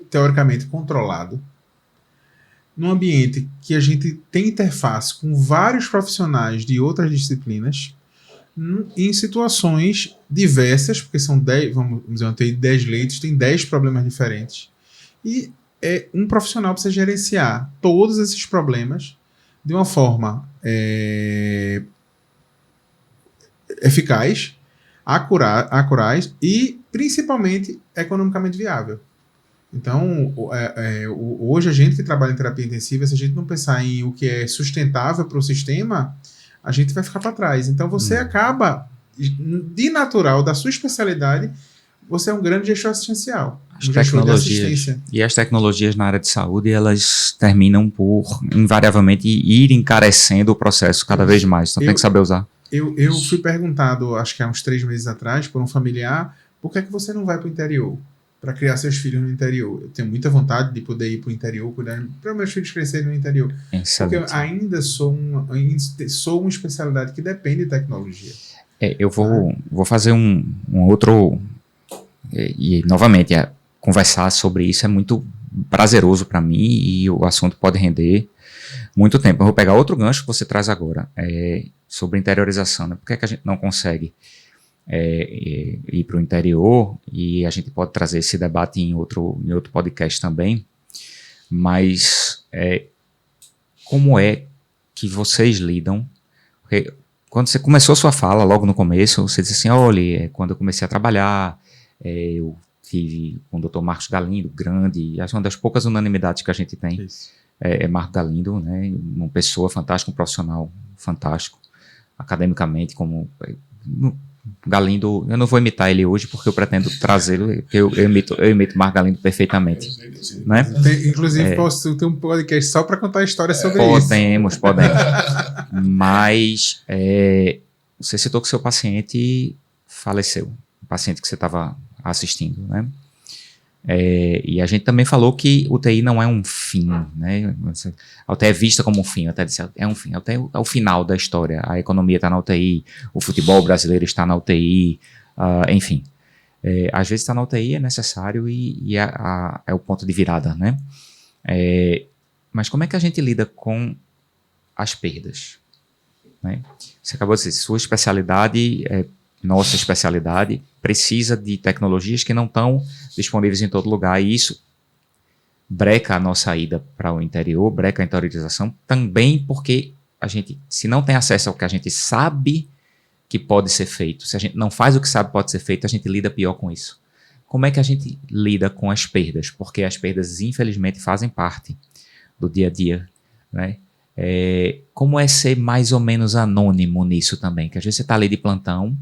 [SPEAKER 3] teoricamente controlado, num ambiente que a gente tem interface com vários profissionais de outras disciplinas, em situações diversas, porque são 10, vamos dizer, tem 10 leitos, tem 10 problemas diferentes. E um profissional precisa gerenciar todos esses problemas de uma forma eficaz, acuraz e principalmente economicamente viável. Então, hoje a gente que trabalha em terapia intensiva, se a gente não pensar em o que é sustentável para o sistema, a gente vai ficar para trás. Então, você acaba, de natural, da sua especialidade, você é um grande gestor assistencial.
[SPEAKER 1] E as tecnologias na área de saúde, elas terminam por, invariavelmente, ir encarecendo o processo cada vez mais. Então, tem que saber usar.
[SPEAKER 3] Eu fui perguntado, acho que há uns 3 meses atrás, por um familiar, por que é que você não vai para o interior? Para criar seus filhos no interior. Eu tenho muita vontade de poder ir para o interior, cuidar para meus filhos crescerem no interior. Excelente. Porque eu ainda sou uma especialidade que depende de tecnologia.
[SPEAKER 1] Eu vou fazer um outro... E novamente, conversar sobre isso é muito prazeroso para mim e o assunto pode render muito tempo. Eu vou pegar outro gancho que você traz agora, sobre interiorização. Né? Por que é que a gente não consegue ir para o interior? E a gente pode trazer esse debate em outro podcast também, mas como é que vocês lidam? Porque quando você começou a sua fala, logo no começo, você disse assim, olha, quando eu comecei a trabalhar, eu tive com o Dr. Marcos Galindo, grande, acho uma das poucas unanimidades que a gente tem, Marcos Galindo, né, uma pessoa fantástica, um profissional fantástico, academicamente, como... Galindo, eu não vou imitar ele hoje porque eu pretendo trazê-lo, porque eu imito Marcos Galindo perfeitamente, né?
[SPEAKER 3] Inclusive posso ter um podcast só para contar a história sobre isso.
[SPEAKER 1] Podemos. Mas você citou que seu paciente faleceu. paciente que você estava assistindo, né? E a gente também falou que UTI não é um fim, né? A UTI é vista como um fim, eu até disse, é um fim, até é o final da história. A economia está na UTI, o futebol brasileiro está na UTI, enfim. Às vezes está na UTI, é necessário e é o ponto de virada, né? Mas como é que a gente lida com as perdas, né? Você acabou de dizer, sua especialidade, nossa especialidade, precisa de tecnologias que não estão disponíveis em todo lugar, e isso breca a nossa ida para o interior, breca a interiorização, também porque a gente, se não tem acesso ao que a gente sabe que pode ser feito, se a gente não faz o que sabe pode ser feito, a gente lida pior com isso. Como é que a gente lida com as perdas? Porque as perdas, infelizmente, fazem parte do dia a dia, né? Como é ser mais ou menos anônimo nisso também? Que às vezes você está ali de plantão,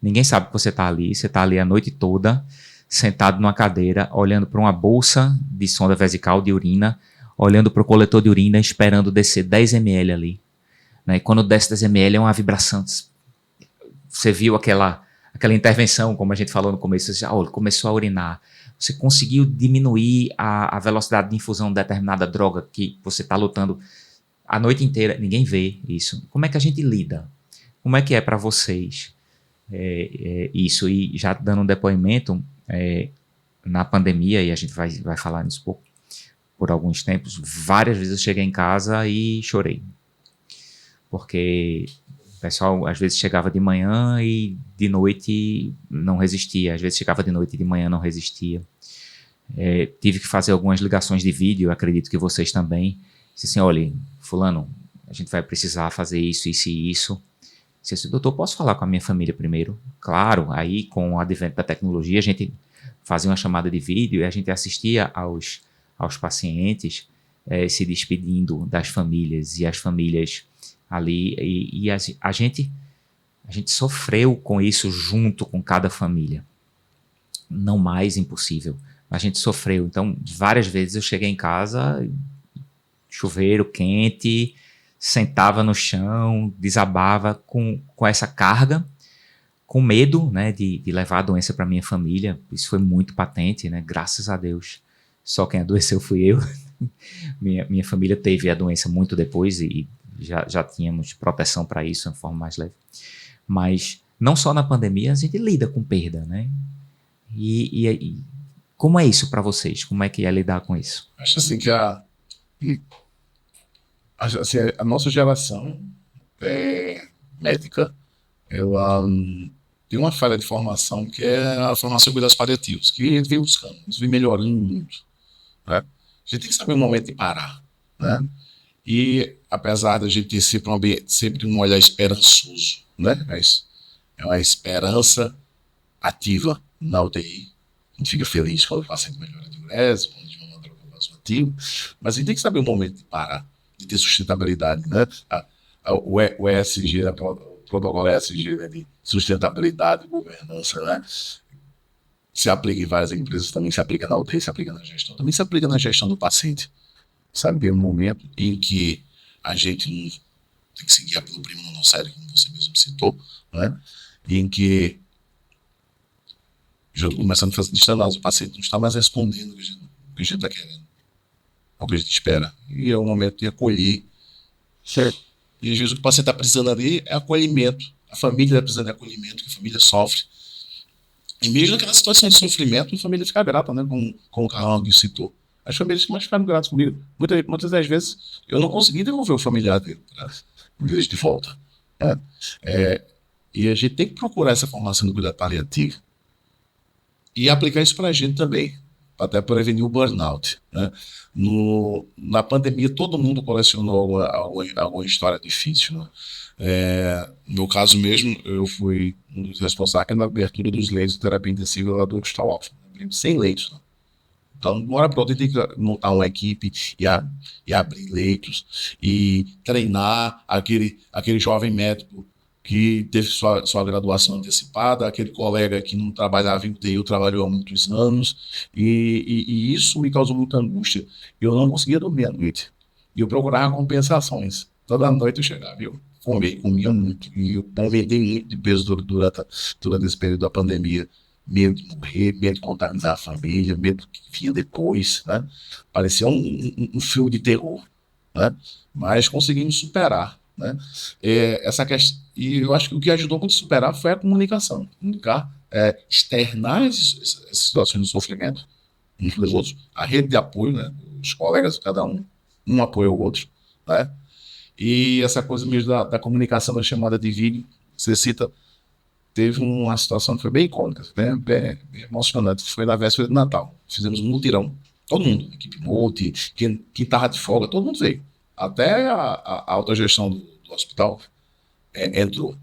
[SPEAKER 1] ninguém sabe que você está ali a noite toda, sentado numa cadeira, olhando para uma bolsa de sonda vesical de urina, olhando para o coletor de urina, esperando descer 10 ml ali, né? E quando desce 10 ml é uma vibração. Você viu aquela intervenção, como a gente falou no começo, você já começou a urinar. Você conseguiu diminuir a velocidade de infusão de determinada droga que você está lutando a noite inteira. Ninguém vê isso. Como é que a gente lida? Como é que é para vocês isso? E já dando um depoimento, na pandemia, e a gente vai falar nisso por alguns tempos, várias vezes eu cheguei em casa e chorei. Porque o pessoal às vezes chegava de manhã e de noite não resistia. Às vezes chegava de noite e de manhã não resistia. Tive que fazer algumas ligações de vídeo, acredito que vocês também. Disse assim, olha, fulano, a gente vai precisar fazer isso, isso e isso. Disse assim, doutor, posso falar com a minha família primeiro? Claro, aí com o advento da tecnologia, a gente fazia uma chamada de vídeo e a gente assistia aos pacientes se despedindo das famílias, e as famílias ali, e a gente sofreu com isso junto com cada família. Não mais impossível. A gente sofreu. Então, várias vezes eu cheguei em casa, chuveiro quente, sentava no chão, desabava com essa carga, com medo, né, de levar a doença para minha família. Isso foi muito patente, né? Graças a Deus. Só quem adoeceu fui eu. minha família teve a doença muito depois e já tínhamos proteção para isso, de uma forma mais leve. Mas não só na pandemia, a gente lida com perda, né? E como é isso para vocês? Como é que é lidar com isso?
[SPEAKER 5] Acho assim que a nossa geração médica, ela tem uma falha de formação que é a formação de cuidados paliativos, que vem buscando, vem melhorando muito, né? A gente tem que saber o momento de parar, né? E apesar de a gente ter sempre um olhar esperançoso, né? Mas é uma esperança ativa na UTI. A gente fica feliz quando o paciente melhora de urese, quando de uma droga vasoativa, mas a gente tem que saber o momento de parar, de ter sustentabilidade, né? O ESG, o protocolo ESG, né, de sustentabilidade e governança, né? Se aplica em várias empresas, também se aplica na UTI, se aplica na gestão, também se aplica na gestão do paciente. Sabe, o momento em que a gente tem que se guiar pelo primo não sério, como você mesmo citou, né? E em que já começando a fazer distância, o paciente não está mais respondendo o que a gente está querendo, o que a gente espera. E é o momento de acolher, certo? E às vezes o que o paciente está precisando ali é acolhimento. A família está precisando de acolhimento, que a família sofre. E mesmo naquela situação de sofrimento, a família fica grata, né? Com o Carlão que citou. As famílias que mais ficaram gratas comigo. Muitas das vezes eu não consegui devolver o familiar dele de volta. E a gente tem que procurar essa formação do cuidado paliativo e aplicar isso para a gente também, até prevenir o burnout, né? Na pandemia, todo mundo colecionou alguma história difícil, né? No meu caso mesmo, eu fui um dos responsáveis na abertura dos leitos de terapia intensiva lá do Hospital Alfa, né? 100 leitos, né? Então, de uma hora para outra, tem que montar uma equipe e abrir leitos e treinar aquele jovem médico que teve sua graduação antecipada, aquele colega que não trabalhava em UTI, trabalhou há muitos anos, e isso me causou muita angústia. Eu não conseguia dormir à noite. E eu procurava compensações. Toda noite eu chegava, comia muito. E eu perdi muito de peso durante esse período da pandemia. Medo de morrer, medo de contaminar a família, medo do que vinha depois, né? Parecia um filme de terror, né? Mas conseguimos superar, né? Essa questão, e eu acho que o que ajudou muito a superar foi a comunicação. Comunicar, externar essas situações de sofrimento uns dos outros. A rede de apoio, né? Os colegas, cada um apoia o outro, né? E essa coisa mesmo da comunicação, da chamada de vídeo, você cita, teve uma situação que foi bem icônica, bem emocionante. Foi na véspera de Natal. Fizemos um mutirão. Todo mundo, equipe multi, quem estava de folga, todo mundo veio. Até a alta gestão do hospital entrou.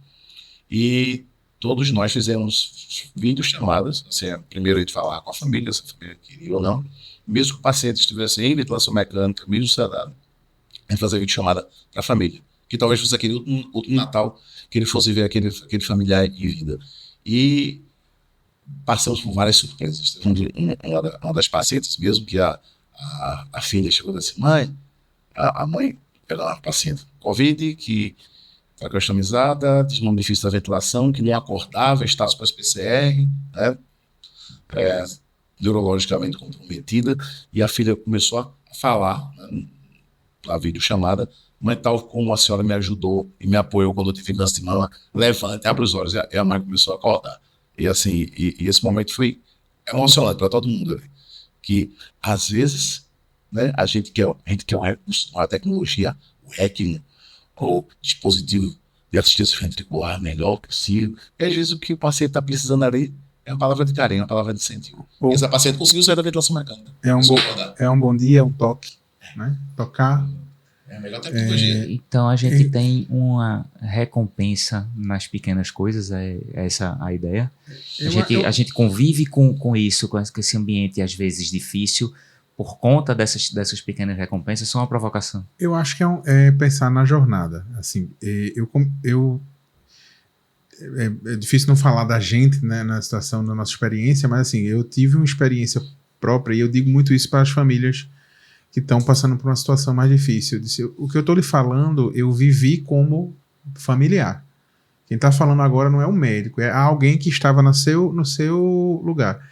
[SPEAKER 5] E todos nós fizemos videochamadas, assim, primeiro a gente falar com a família, se a família queria ou não. Mesmo que o paciente estivesse em ventilação mecânica, mesmo sedado, a gente fazia videochamada para a família. Que talvez fosse aquele outro Natal que ele fosse ver aquele familiar em vida. E passamos por várias surpresas. Uma das pacientes mesmo, que a filha chegou e disse, mãe, a mãe era uma paciente Covid, que está customizada, desmame difícil da ventilação, que nem acordava, estava para as PCR, né? Neurologicamente comprometida, e a filha começou a falar, né, na videochamada, mas tal como a senhora me ajudou e me apoiou quando eu tive câncer de mama, levante, abre os olhos, e a mãe começou a acordar. E assim, e esse momento foi emocionante para todo mundo, né? Que às vezes, né, a gente quer uma tecnologia, o ECMO, ou dispositivo de assistência ventricular melhor possível, e às vezes o que o paciente está precisando ali é uma palavra de carinho, uma palavra de incentivo. E essa paciente conseguiu sair da ventilação mecânica.
[SPEAKER 3] É um bom dia, é um toque, né? Tocar.
[SPEAKER 4] É a melhor tecnologia.
[SPEAKER 1] Então a gente tem uma recompensa nas pequenas coisas, é essa a ideia. A gente convive com isso, com esse ambiente às vezes difícil, por conta dessas pequenas recompensas, são uma provocação.
[SPEAKER 3] Eu acho que é pensar na jornada. Assim, é difícil não falar da gente, né, na situação da nossa experiência, mas assim, eu tive uma experiência própria e eu digo muito isso para as famílias que estão passando por uma situação mais difícil. Eu disse, o que eu estou lhe falando, eu vivi como familiar. Quem está falando agora não é um médico, é alguém que estava no seu lugar.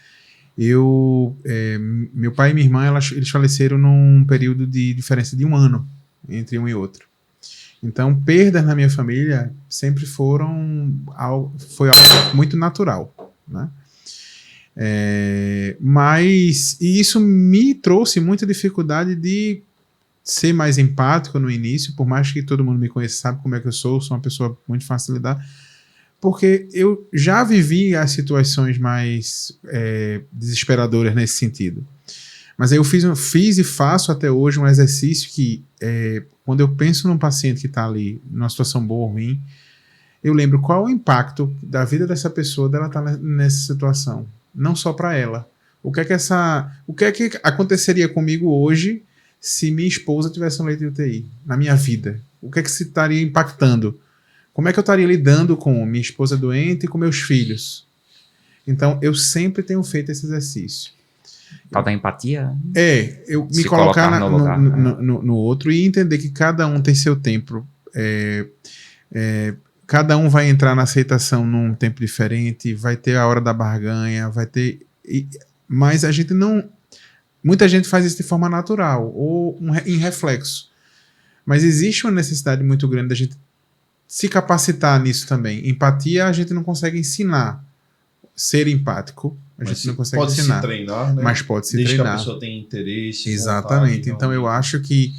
[SPEAKER 3] Meu pai e minha irmã, eles faleceram num período de diferença de 1 ano entre um e outro. Então, perdas na minha família sempre foi algo muito natural, né? Mas isso me trouxe muita dificuldade de ser mais empático no início, por mais que todo mundo me conheça, sabe como é que eu sou uma pessoa muito fácil de lidar, porque eu já vivi as situações mais desesperadoras nesse sentido. Mas aí eu fiz e faço até hoje um exercício que, quando eu penso num paciente que está ali, numa situação boa ou ruim, eu lembro qual é o impacto da vida dessa pessoa, dela estar nessa situação. Não só para ela. O que é que aconteceria comigo hoje se minha esposa tivesse um leito de UTI na minha vida? O que é que se estaria impactando? Como é que eu estaria lidando com minha esposa doente e com meus filhos? Então, eu sempre tenho feito esse exercício.
[SPEAKER 1] Tal da empatia?
[SPEAKER 3] Eu me colocar no outro e entender que cada um tem seu tempo. Cada um vai entrar na aceitação num tempo diferente, vai ter a hora da barganha, vai ter... Mas a gente não... Muita gente faz isso de forma natural ou em reflexo. Mas existe uma necessidade muito grande da gente se capacitar nisso também. Empatia a gente não consegue ensinar. Ser empático a gente não consegue ensinar.
[SPEAKER 2] Pode se treinar, né?
[SPEAKER 3] Mas pode se
[SPEAKER 2] Desde
[SPEAKER 3] treinar.
[SPEAKER 2] que a pessoa tenha interesse.
[SPEAKER 3] Exatamente.
[SPEAKER 2] Vontade,
[SPEAKER 3] então eu acho que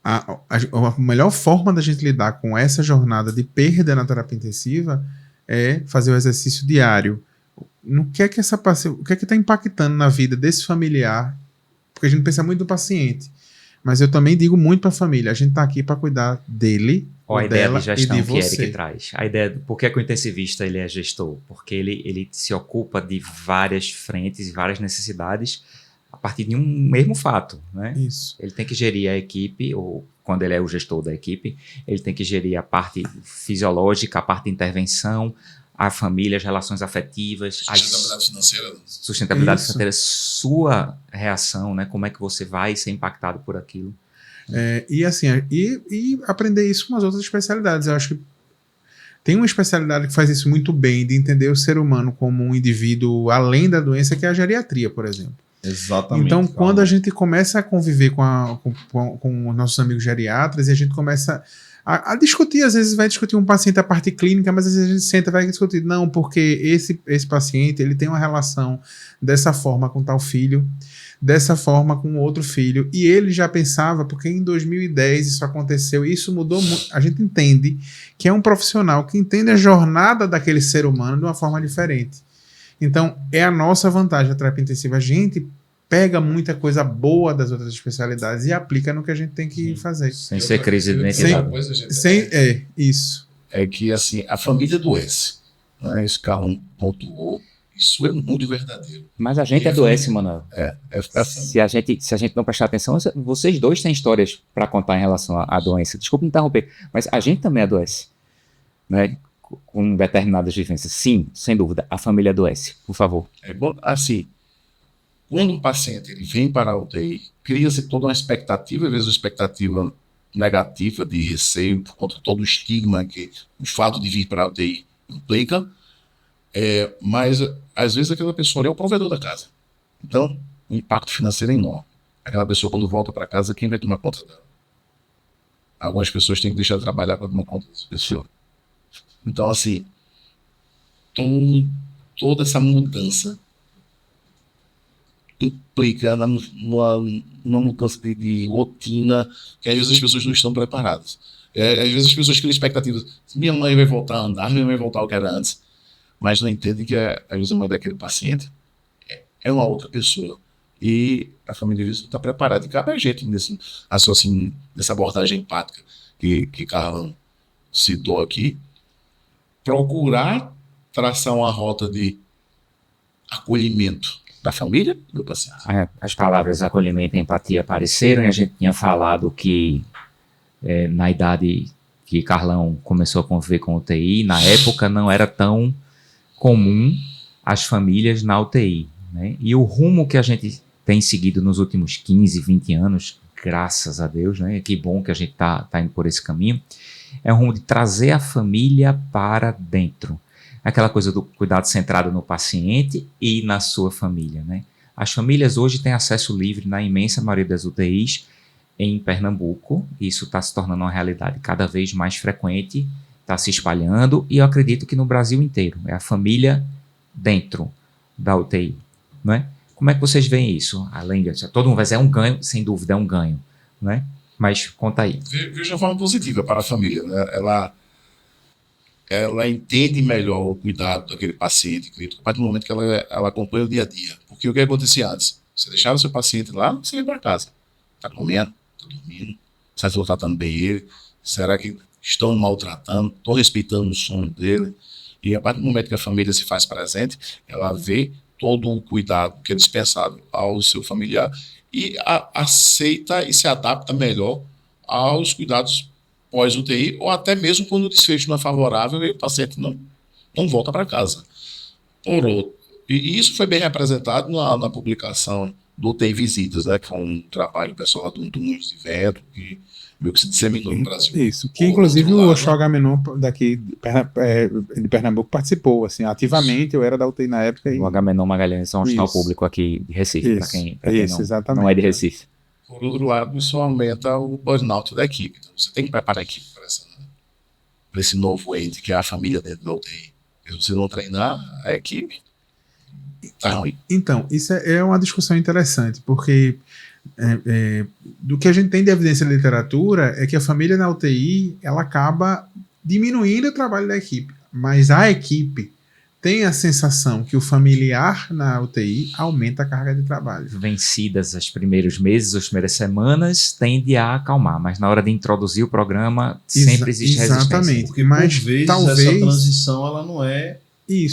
[SPEAKER 3] a melhor forma da gente lidar com essa jornada de perda na terapia intensiva é fazer o exercício diário. O que é que está impactando na vida desse familiar? Porque a gente pensa muito do paciente. Mas eu também digo muito para a família, a gente está aqui para cuidar dele,
[SPEAKER 1] ou a ideia
[SPEAKER 3] dela
[SPEAKER 1] de gestão
[SPEAKER 3] e de
[SPEAKER 1] que
[SPEAKER 3] você.
[SPEAKER 1] Eric traz. A ideia por que o intensivista ele é gestor? Porque ele se ocupa de várias frentes e várias necessidades a partir de um mesmo fato, né?
[SPEAKER 3] Isso.
[SPEAKER 1] Ele tem que gerir a equipe, ou quando ele é o gestor da equipe, ele tem que gerir a parte fisiológica, a parte de intervenção, a família, as relações afetivas, sustentabilidade financeira, sua reação, né? Como é que você vai ser impactado por aquilo.
[SPEAKER 3] E assim, e aprender isso com as outras especialidades. Eu acho que tem uma especialidade que faz isso muito bem, de entender o ser humano como um indivíduo além da doença, que é a geriatria, por exemplo.
[SPEAKER 2] Exatamente.
[SPEAKER 3] Então, quando a gente começa a conviver com os nossos amigos geriatras, e a gente começa a discutir, às vezes vai discutir um paciente a parte clínica, mas às vezes a gente senta e vai discutir, não, porque esse paciente ele tem uma relação dessa forma com tal filho, dessa forma com outro filho, e ele já pensava, porque em 2010 isso aconteceu, e isso mudou muito. A gente entende que é um profissional que entende a jornada daquele ser humano de uma forma diferente. Então, é a nossa vantagem a terapia intensiva. A gente pega muita coisa boa das outras especialidades e aplica no que a gente tem que fazer.
[SPEAKER 1] Sem ser crise de identidade.
[SPEAKER 3] Isso.
[SPEAKER 5] É que, assim, a família adoece. Né? Esse Carlão pontuou. Isso é muito verdadeiro.
[SPEAKER 1] Mas a gente adoece, Manuel.
[SPEAKER 5] Se
[SPEAKER 1] a gente não prestar atenção, vocês dois têm histórias para contar em relação à doença. Desculpa me interromper, mas a gente também adoece, né? Com determinadas vivências. Sim, sem dúvida, a família adoece. Por favor.
[SPEAKER 5] Assim, quando um paciente ele vem para a UTI, cria-se toda uma expectativa, às vezes uma expectativa negativa de receio, por conta de todo o estigma que o fato de vir para a UTI implica. Mas, às vezes, aquela pessoa é o provedor da casa. Então, o impacto financeiro é enorme. Aquela pessoa, quando volta para casa, quem vai tomar conta dela? Algumas pessoas têm que deixar de trabalhar para tomar conta dessa pessoa. Então, assim, toda essa mudança implica numa mudança de rotina que, às vezes, as pessoas não estão preparadas. Às vezes, as pessoas criam expectativas. Minha mãe vai voltar a andar, minha mãe vai voltar ao que era antes. Mas não entendem que às vezes a mãe daquele paciente é uma outra pessoa. E a família disso está preparada. E cabe a gente nessa abordagem empática que Carlão citou aqui, procurar traçar uma rota de acolhimento da família e do paciente.
[SPEAKER 1] As palavras acolhimento e empatia apareceram e a gente tinha falado que na idade que Carlão começou a conviver com UTI, na época não era tão comum as famílias na UTI, né? E o rumo que a gente tem seguido nos últimos 15, 20 anos, graças a Deus, né? Que bom que a gente tá indo por esse caminho, é o rumo de trazer a família para dentro. Aquela coisa do cuidado centrado no paciente e na sua família, né? As famílias hoje têm acesso livre na imensa maioria das UTIs em Pernambuco, isso está se tornando uma realidade cada vez mais frequente, está se espalhando, e eu acredito que no Brasil inteiro, é a família dentro da UTI, né? Como é que vocês veem isso? Além de todo mundo vai dizer, é um ganho, sem dúvida é um ganho, né? Mas conta aí.
[SPEAKER 5] Veja uma forma positiva para a família, né? Ela entende melhor o cuidado daquele paciente crítico a partir do momento que ela acompanha o dia a dia. Porque o que acontecia antes? Você deixava o seu paciente lá, você ia para casa. Está comendo, está dormindo, está se tratando bem ele, será que estão maltratando, estão respeitando o sono dele? E a partir do momento que a família se faz presente, ela vê todo o cuidado que é dispensável ao seu familiar e aceita e se adapta melhor aos cuidados pós-UTI, ou até mesmo quando o desfecho não é favorável e o paciente não volta para casa. E isso foi bem representado na publicação do UTI Visitas, né, que foi um trabalho pessoal do Nunes de Vento, que meio que se disseminou no Brasil.
[SPEAKER 3] Isso, que inclusive o Oxó Agamenon daqui de Pernambuco participou, assim, ativamente. Eu era da UTI na época.
[SPEAKER 1] O Agamenon Magalhães é um hospital público aqui de Recife, para quem não é de Recife.
[SPEAKER 5] Por outro lado, isso aumenta o burnout da equipe. Então, você tem que preparar a equipe para esse novo ente, que é a família dentro da UTI. Se você não treinar a equipe, tá ruim.
[SPEAKER 3] Então, isso é uma discussão interessante, porque do que a gente tem de evidência na literatura é que a família na UTI ela acaba diminuindo o trabalho da equipe, mas a equipe tem a sensação que o familiar na UTI aumenta a carga de trabalho.
[SPEAKER 1] Vencidas os primeiros meses, as primeiras semanas, tende a acalmar, mas na hora de introduzir o programa sempre existe resistência.
[SPEAKER 3] Exatamente,
[SPEAKER 2] porque
[SPEAKER 3] mas
[SPEAKER 2] por vezes
[SPEAKER 3] talvez
[SPEAKER 2] essa transição ela não é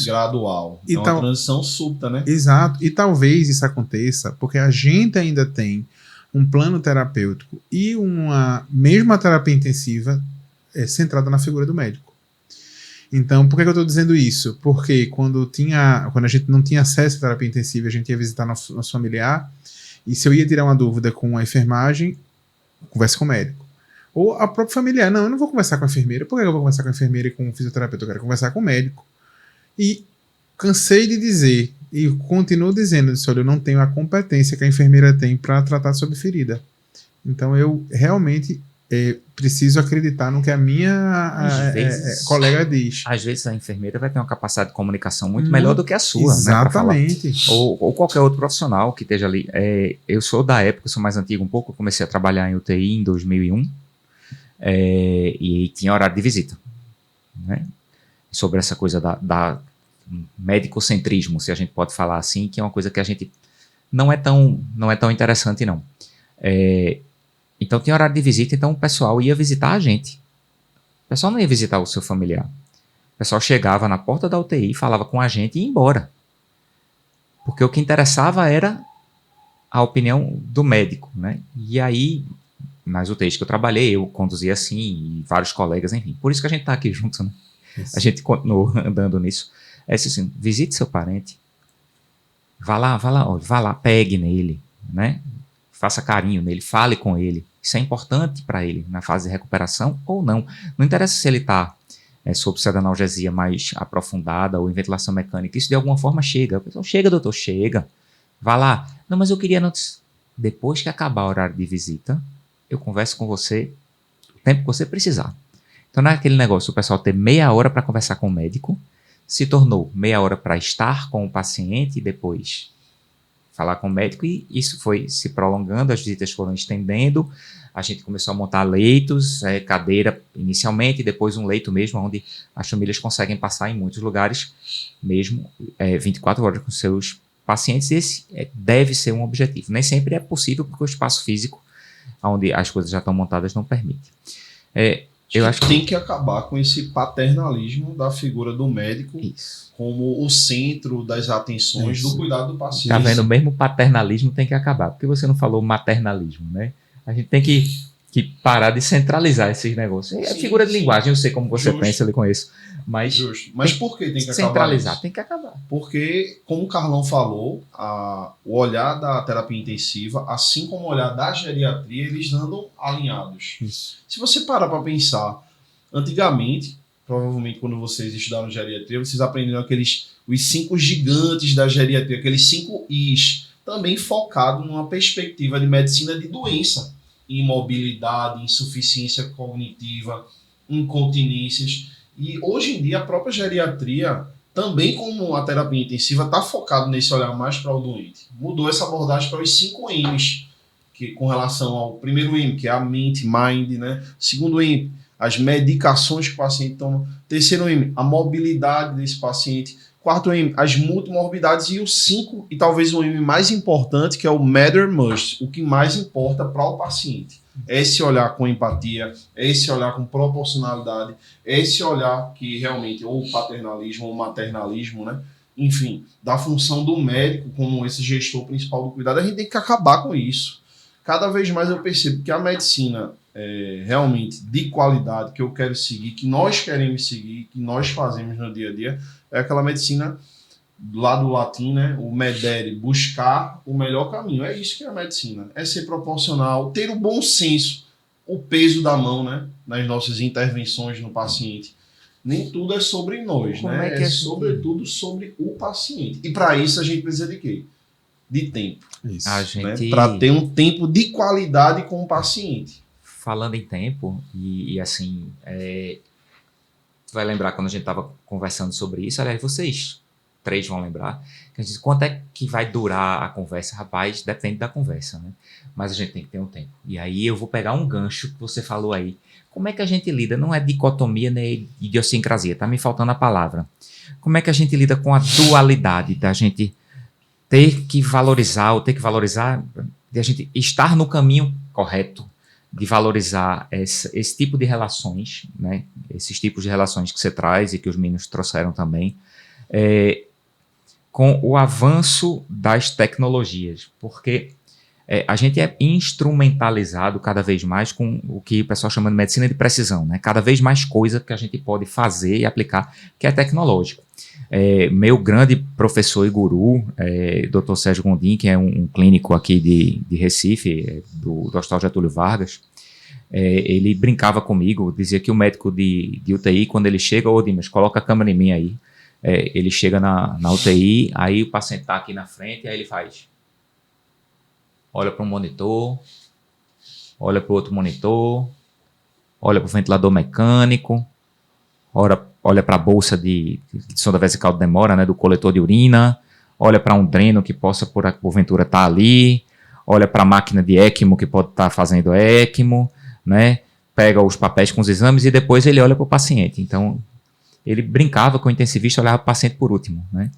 [SPEAKER 2] gradual, é uma transição súbita, né?
[SPEAKER 3] Exato, e talvez isso aconteça porque a gente ainda tem um plano terapêutico e uma mesma terapia intensiva centrada na figura do médico. Então, por que eu estou dizendo isso? Porque quando a gente não tinha acesso à terapia intensiva, a gente ia visitar nosso familiar, e se eu ia tirar uma dúvida com a enfermagem, converse com o médico. Ou a própria familiar, não, eu não vou conversar com a enfermeira. Por que eu vou conversar com a enfermeira e com o fisioterapeuta? Eu quero conversar com o médico. E cansei de dizer, e continuo dizendo, olha, eu não tenho a competência que a enfermeira tem para tratar sobre ferida. Então eu realmente preciso acreditar no que a minha colega diz.
[SPEAKER 1] Às vezes a enfermeira vai ter uma capacidade de comunicação muito melhor do que a sua.
[SPEAKER 3] Exatamente.
[SPEAKER 1] Né, ou qualquer outro profissional que esteja ali. Eu sou da época, sou mais antigo um pouco, eu comecei a trabalhar em UTI em 2001 e tinha horário de visita. Né? Sobre essa coisa da medicocentrismo, se a gente pode falar assim, que é uma coisa que a gente não é tão interessante, não. Então tinha horário de visita, então o pessoal ia visitar a gente. O pessoal não ia visitar o seu familiar. O pessoal chegava na porta da UTI, falava com a gente e ia embora. Porque o que interessava era a opinião do médico, né? E aí, nas UTIs que eu trabalhei, eu conduzia assim, e vários colegas, enfim. Por isso que a gente está aqui junto, né? Isso. A gente continuou andando nisso. Assim, visite seu parente. Vá lá, pegue nele, né? Faça carinho nele, fale com ele. Isso é importante para ele na fase de recuperação ou não. Não interessa se ele está sob analgesia mais aprofundada ou em ventilação mecânica. Isso de alguma forma chega. O pessoal, chega, doutor, chega. Vá lá. Não, mas eu queria antes. Depois que acabar o horário de visita, eu converso com você o tempo que você precisar. Então não é aquele negócio, o pessoal ter meia hora para conversar com o médico, se tornou meia hora para estar com o paciente e depois falar com o médico, e isso foi se prolongando, as visitas foram estendendo, a gente começou a montar leitos, cadeira inicialmente, depois um leito mesmo, onde as famílias conseguem passar em muitos lugares, mesmo 24 horas com seus pacientes. Esse deve ser um objetivo. Nem sempre é possível, porque o espaço físico, onde as coisas já estão montadas, não permite. Eu acho que
[SPEAKER 2] tem que acabar com esse paternalismo da figura do médico como o centro das atenções do cuidado do paciente.
[SPEAKER 1] Tá vendo? Mesmo o paternalismo tem que acabar. Por que você não falou maternalismo, né? A gente tem que parar de centralizar esses negócios. É figura de linguagem, eu sei como você pensa, eu lhe conheço. Mas,
[SPEAKER 2] mas por que tem que acabar
[SPEAKER 1] centralizar?
[SPEAKER 2] isso?
[SPEAKER 1] Tem que acabar.
[SPEAKER 2] Porque, como o Carlão falou, o olhar da terapia intensiva, assim como o olhar da geriatria, eles andam alinhados.
[SPEAKER 3] Isso.
[SPEAKER 2] Se você parar para pensar, antigamente, provavelmente quando vocês estudaram geriatria, vocês aprenderam os 5 gigantes da geriatria, aqueles 5 Is, também focado numa perspectiva de medicina de doença, imobilidade, insuficiência cognitiva, incontinências. E hoje em dia a própria geriatria, também como a terapia intensiva, está focado nesse olhar mais para o doente. Mudou essa abordagem para os 5 M's, que, com relação ao primeiro M, que é a mente, mind, né? Segundo M, as medicações que o paciente toma. Terceiro M, a mobilidade desse paciente. Quarto M, as multimorbidades. E o 5, e talvez o M mais importante, que é o matter must, o que mais importa para o paciente. É esse olhar com empatia, é esse olhar com proporcionalidade, é esse olhar que realmente, ou paternalismo ou maternalismo, né? Enfim, da função do médico como esse gestor principal do cuidado. A gente tem que acabar com isso. Cada vez mais eu percebo que a medicina realmente de qualidade que eu quero seguir, que nós queremos seguir, que nós fazemos no dia a dia, é aquela medicina lá do latim, né? O medere, buscar o melhor caminho. É isso que é a medicina. É ser proporcional, ter o bom senso, o peso da mão, né? Nas nossas intervenções no paciente. Nem tudo é sobre nós, né? É sobretudo sobre o paciente. E para isso a gente precisa de quê? De tempo.
[SPEAKER 3] Isso.
[SPEAKER 2] Né? Para ter um tempo de qualidade com o paciente.
[SPEAKER 1] Falando em tempo, e assim, tu vai lembrar quando a gente estava conversando sobre isso, aliás, vocês 3 vão lembrar, que a gente diz, quanto é que vai durar a conversa? Rapaz, depende da conversa, né? Mas a gente tem que ter um tempo. E aí eu vou pegar um gancho que você falou aí. Como é que a gente lida? Não é dicotomia nem idiosincrasia, tá me faltando a palavra. Como é que a gente lida com a dualidade da gente ter que valorizar, de a gente estar no caminho correto, de valorizar esse tipo de relações, né? Esses tipos de relações que você traz e que os meninos trouxeram também, com o avanço das tecnologias, porque a gente é instrumentalizado cada vez mais com o que o pessoal chama de medicina de precisão, né? Cada vez mais coisa que a gente pode fazer e aplicar que é tecnológico. Meu grande professor e guru, Dr. Sérgio Gondim, que é um clínico aqui de Recife, do Hospital Getúlio Vargas, ele brincava comigo, dizia que o médico de UTI, quando ele chega, ô Dimas, coloca a câmera em mim aí. Ele chega na UTI, aí o paciente está aqui na frente, aí ele faz. Olha para um monitor, olha para o outro monitor, olha para o ventilador mecânico, olha para a bolsa de sonda vesical de demora, né, do coletor de urina, olha para um dreno que possa, porventura, estar ali, olha para a máquina de ECMO que pode estar fazendo ECMO, né, pega os papéis com os exames e depois ele olha para o paciente. Então, ele brincava com o intensivista, olhava para o paciente por último, né.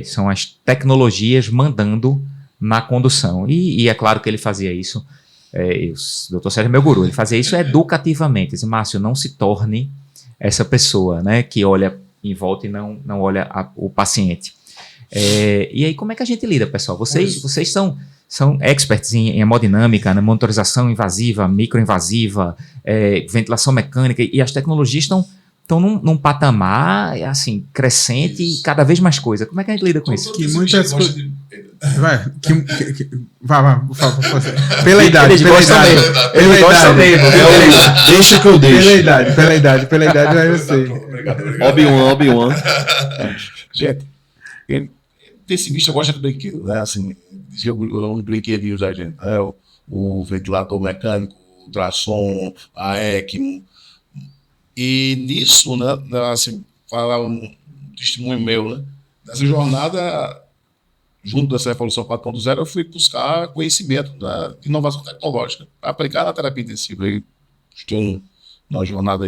[SPEAKER 1] São as tecnologias mandando na condução. E é claro que ele fazia isso, o Dr. Sérgio é meu guru, ele fazia isso educativamente. Disse, Márcio, não se torne essa pessoa, né, que olha em volta e não olha o paciente. E aí, como é que a gente lida, pessoal? Vocês são experts em hemodinâmica, né, monitorização invasiva, microinvasiva, ventilação mecânica, e as tecnologias estão num patamar assim, crescente e cada vez mais coisa. Como é que a gente lida com isso?
[SPEAKER 3] Que muitas coisas. Vai, pela idade.
[SPEAKER 1] Ele gosta mesmo.
[SPEAKER 2] Deixa que eu deixo.
[SPEAKER 3] Pela idade vai você.
[SPEAKER 2] Obi-Wan.
[SPEAKER 5] Gente, intensivista gosta de brinquedo, né? Assim, um brinquedinho da gente. O ventilador mecânico, o ultrassom, a ECMO. E nisso, né, assim, falar um testemunho meu, né? Nessa jornada, junto dessa Revolução 4.0, eu fui buscar conhecimento da inovação tecnológica para aplicar na terapia intensiva. Eu estou numa jornada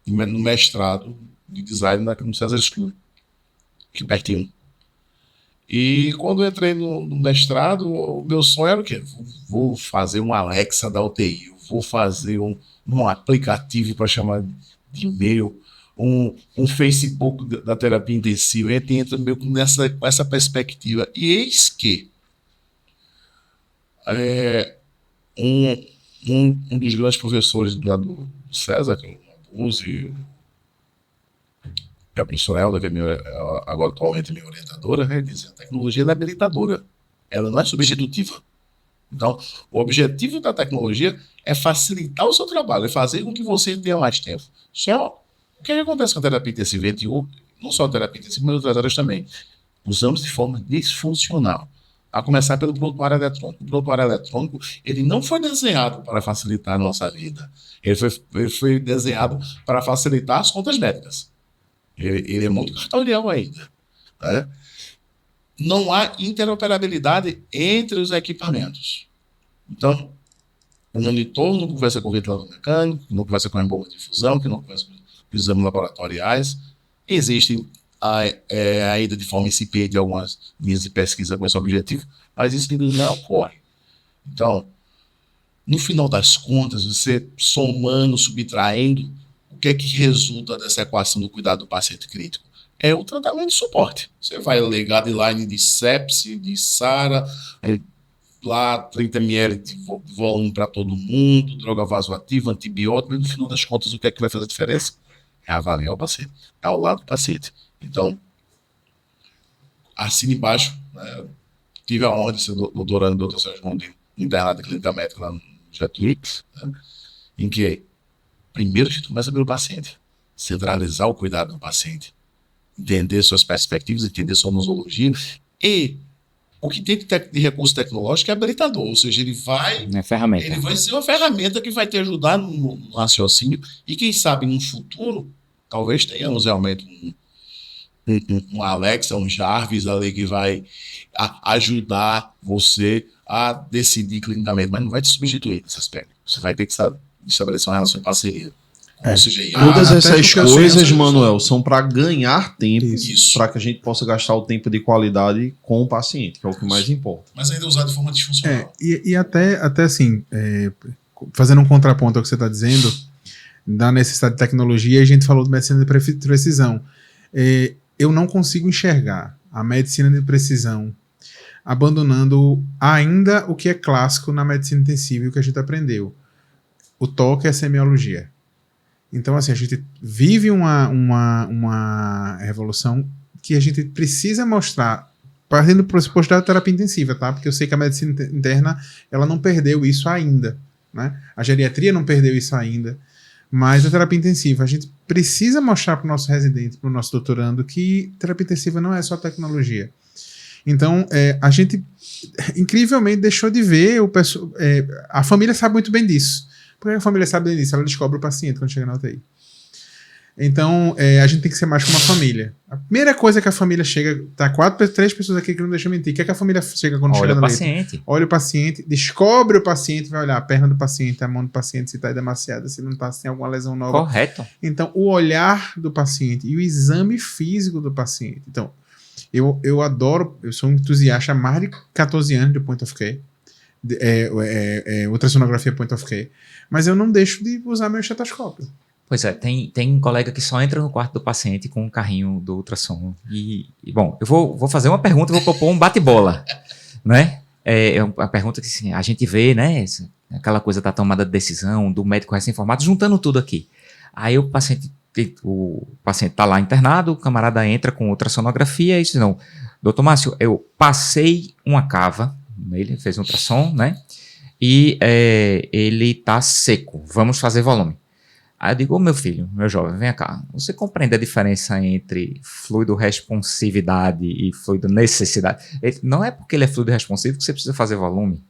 [SPEAKER 5] no mestrado de design no César School, aqui pertinho. E quando eu entrei no mestrado, o meu sonho era o quê? Vou fazer um Alexa da UTI, vou fazer um aplicativo para chamar de e-mail, um Facebook da terapia intensiva. E entra meio com essa perspectiva. E eis que um dos grandes professores do César, que é o Abuso, a professora Helda, que é agora atualmente minha orientadora, né, diz: a tecnologia é habilitadora, ela não é substitutiva. Então, o objetivo da tecnologia é facilitar o seu trabalho, é fazer com que você tenha mais tempo. Só o que acontece com a terapia intensiva, não só a terapia intensiva, mas outras áreas também, usamos de forma disfuncional. A começar pelo prontuário eletrônico. O prontuário eletrônico, ele não foi desenhado para facilitar a nossa vida. Ele foi desenhado para facilitar as contas médicas. Ele é muito cartorial ainda. Né? Não há interoperabilidade entre os equipamentos. Então, o monitor não conversa com o ventilador mecânico, não conversa com a bomba de difusão, que não conversa com os exames laboratoriais. Existe ainda de forma incipiente algumas linhas de pesquisa com esse objetivo, mas isso ainda não ocorre. Então, no final das contas, você somando, subtraindo, o que é que resulta dessa equação do cuidado do paciente crítico? É o tratamento de suporte. Você vai ler guideline de sepse, de SARA, lá 30 ml de volume para todo mundo, droga vasoativa, antibiótico, mas no final das contas, o que é que vai fazer a diferença? É avaliar o paciente, é ao lado do paciente. Então, assim embaixo, né, tive a honra de ser doutorando do Dr. Sérgio Mondino, internado em clínica médica lá no Getúlio, né, em que primeiro a gente começa pelo paciente, centralizar o cuidado do paciente, entender suas perspectivas, entender sua nosologia, e o que tem de recurso tecnológico é habilitador, ou seja, ele vai ser uma ferramenta que vai te ajudar no raciocínio, e quem sabe no futuro, talvez tenhamos realmente um Alexa, um Jarvis ali que vai ajudar você a decidir clinicamente, mas não vai te substituir nesse aspecto. Você vai ter que estabelecer uma relação de parceria. Ou seja,
[SPEAKER 2] todas essas coisas, Manuel, são para ganhar tempo, para que a gente possa gastar o tempo de qualidade com o paciente, que é o que mais importa.
[SPEAKER 4] Mas ainda usar de forma disfuncional.
[SPEAKER 3] E até assim, fazendo um contraponto ao que você está dizendo, da necessidade de tecnologia, a gente falou de medicina de precisão. Eu não consigo enxergar a medicina de precisão abandonando ainda o que é clássico na medicina intensiva e o que a gente aprendeu. O toque é a semiologia. Então, assim, a gente vive uma revolução que a gente precisa mostrar, partindo do pressuposto da terapia intensiva, tá? Porque eu sei que a medicina interna, ela não perdeu isso ainda. né? A geriatria não perdeu isso ainda, mas a terapia intensiva, a gente precisa mostrar para o nosso residente, para o nosso doutorando, que terapia intensiva não é só tecnologia. Então, a gente incrivelmente deixou de ver a família sabe muito bem disso. Por que a família sabe bem disso? Ela descobre o paciente quando chega na UTI. Então, a gente tem que ser mais como uma família. A primeira coisa que a família chega, tá 3 pessoas aqui que não deixam mentir. O que é que a família chega quando chega no leito? Olha o paciente, descobre o paciente, vai olhar a perna do paciente, a mão do paciente, se está demasiada, se não está, se tem alguma lesão nova.
[SPEAKER 1] Correto.
[SPEAKER 3] Então, o olhar do paciente e o exame físico do paciente. Então, eu adoro, eu sou um entusiasta há mais de 14 anos de point of care, ultrassonografia point of care, mas eu não deixo de usar meu estetoscópio.
[SPEAKER 1] Pois é, tem um colega que só entra no quarto do paciente com um carrinho do ultrassom. Bom, eu vou fazer uma pergunta e vou propor um bate-bola, né? É uma pergunta que assim, a gente vê, né? Aquela coisa da tomada de decisão, do médico recém-formado, juntando tudo aqui. Aí o paciente está lá internado, o camarada entra com ultrassonografia e diz, não, doutor Márcio, eu passei uma cava, ele fez um ultrassom, né? E ele está seco, vamos fazer volume. Aí eu digo, meu filho, meu jovem, vem cá. Você compreende a diferença entre fluido responsividade e fluido necessidade? Não é porque ele é fluido responsivo que você precisa fazer volume.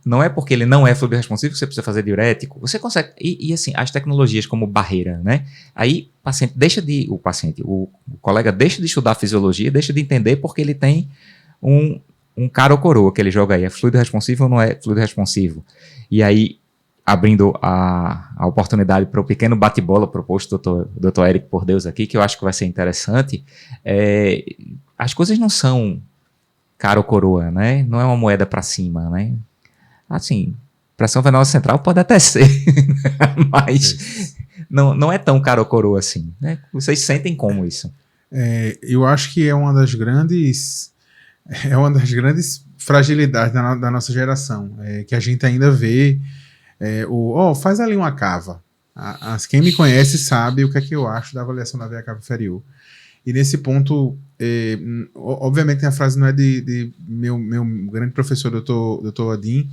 [SPEAKER 1] Não é porque ele não é fluido responsivo que você precisa fazer diurético. Você consegue. E assim, as tecnologias como barreira, né? Aí o colega deixa de estudar fisiologia, deixa de entender porque ele tem um cara ou coroa que ele joga aí. É fluido responsivo ou não é fluido responsivo? E aí, abrindo a oportunidade para o pequeno bate-bola proposto do Dr. Eric por Deus aqui, que eu acho que vai ser interessante, as coisas não são cara ou coroa, né? Não é uma moeda para cima, né? Assim, pressão venosa central pode até ser, mas não é tão cara ou coroa assim, né? Vocês sentem como isso?
[SPEAKER 3] Eu acho que é uma das grandes fragilidades da nossa geração, que a gente ainda vê. Faz ali uma cava. Quem me conhece sabe o que é que eu acho da avaliação da veia cava inferior. E nesse ponto, obviamente a frase não é de meu grande professor, Dr. Adin,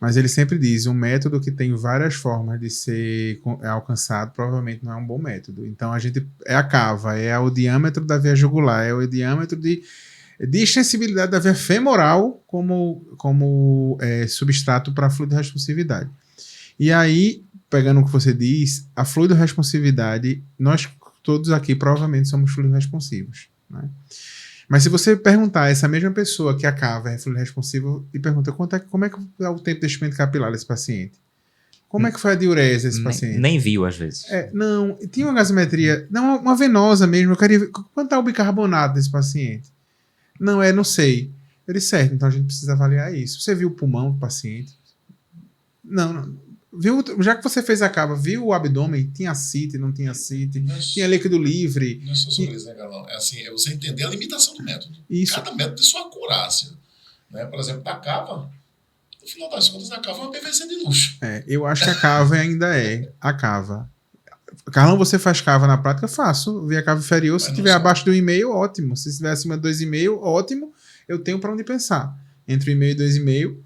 [SPEAKER 3] mas ele sempre diz, um método que tem várias formas de ser alcançado provavelmente não é um bom método. Então é a cava, é o diâmetro da veia jugular, é o diâmetro de extensibilidade da veia femoral como substrato para a fluido-responsividade. E aí, pegando o que você diz, a fluido-responsividade, nós todos aqui provavelmente somos fluido-responsivos, né? Mas se você perguntar a essa mesma pessoa que a cava é fluido-responsivo e pergunta como é que é o tempo de enchimento capilar desse paciente? Como é que foi a diurese desse paciente?
[SPEAKER 1] Nem viu, às vezes.
[SPEAKER 3] Não, tinha uma gasometria, não, uma venosa mesmo, eu queria ver quanto está o bicarbonato desse paciente. Não sei. Eu disse, certo, então a gente precisa avaliar isso. Você viu o pulmão do paciente? Não. Viu, já que você fez a cava, viu o abdômen? Tinha ascite, não tinha ascite? Tinha líquido livre?
[SPEAKER 4] Não é só sobre isso, né, Galão? É você entender a limitação do método.
[SPEAKER 3] Isso.
[SPEAKER 4] Cada método tem sua acurácia. Né? Por exemplo, da cava, no final das contas, a cava é uma PVC de luxo.
[SPEAKER 3] Eu acho que a cava ainda é a cava. Carlão, você faz cava na prática? Faço. Via cava inferior, se estiver abaixo do 1,5, ótimo. Se estiver acima do 2,5, ótimo. Eu tenho para onde pensar. Entre 1,5 e 2,5.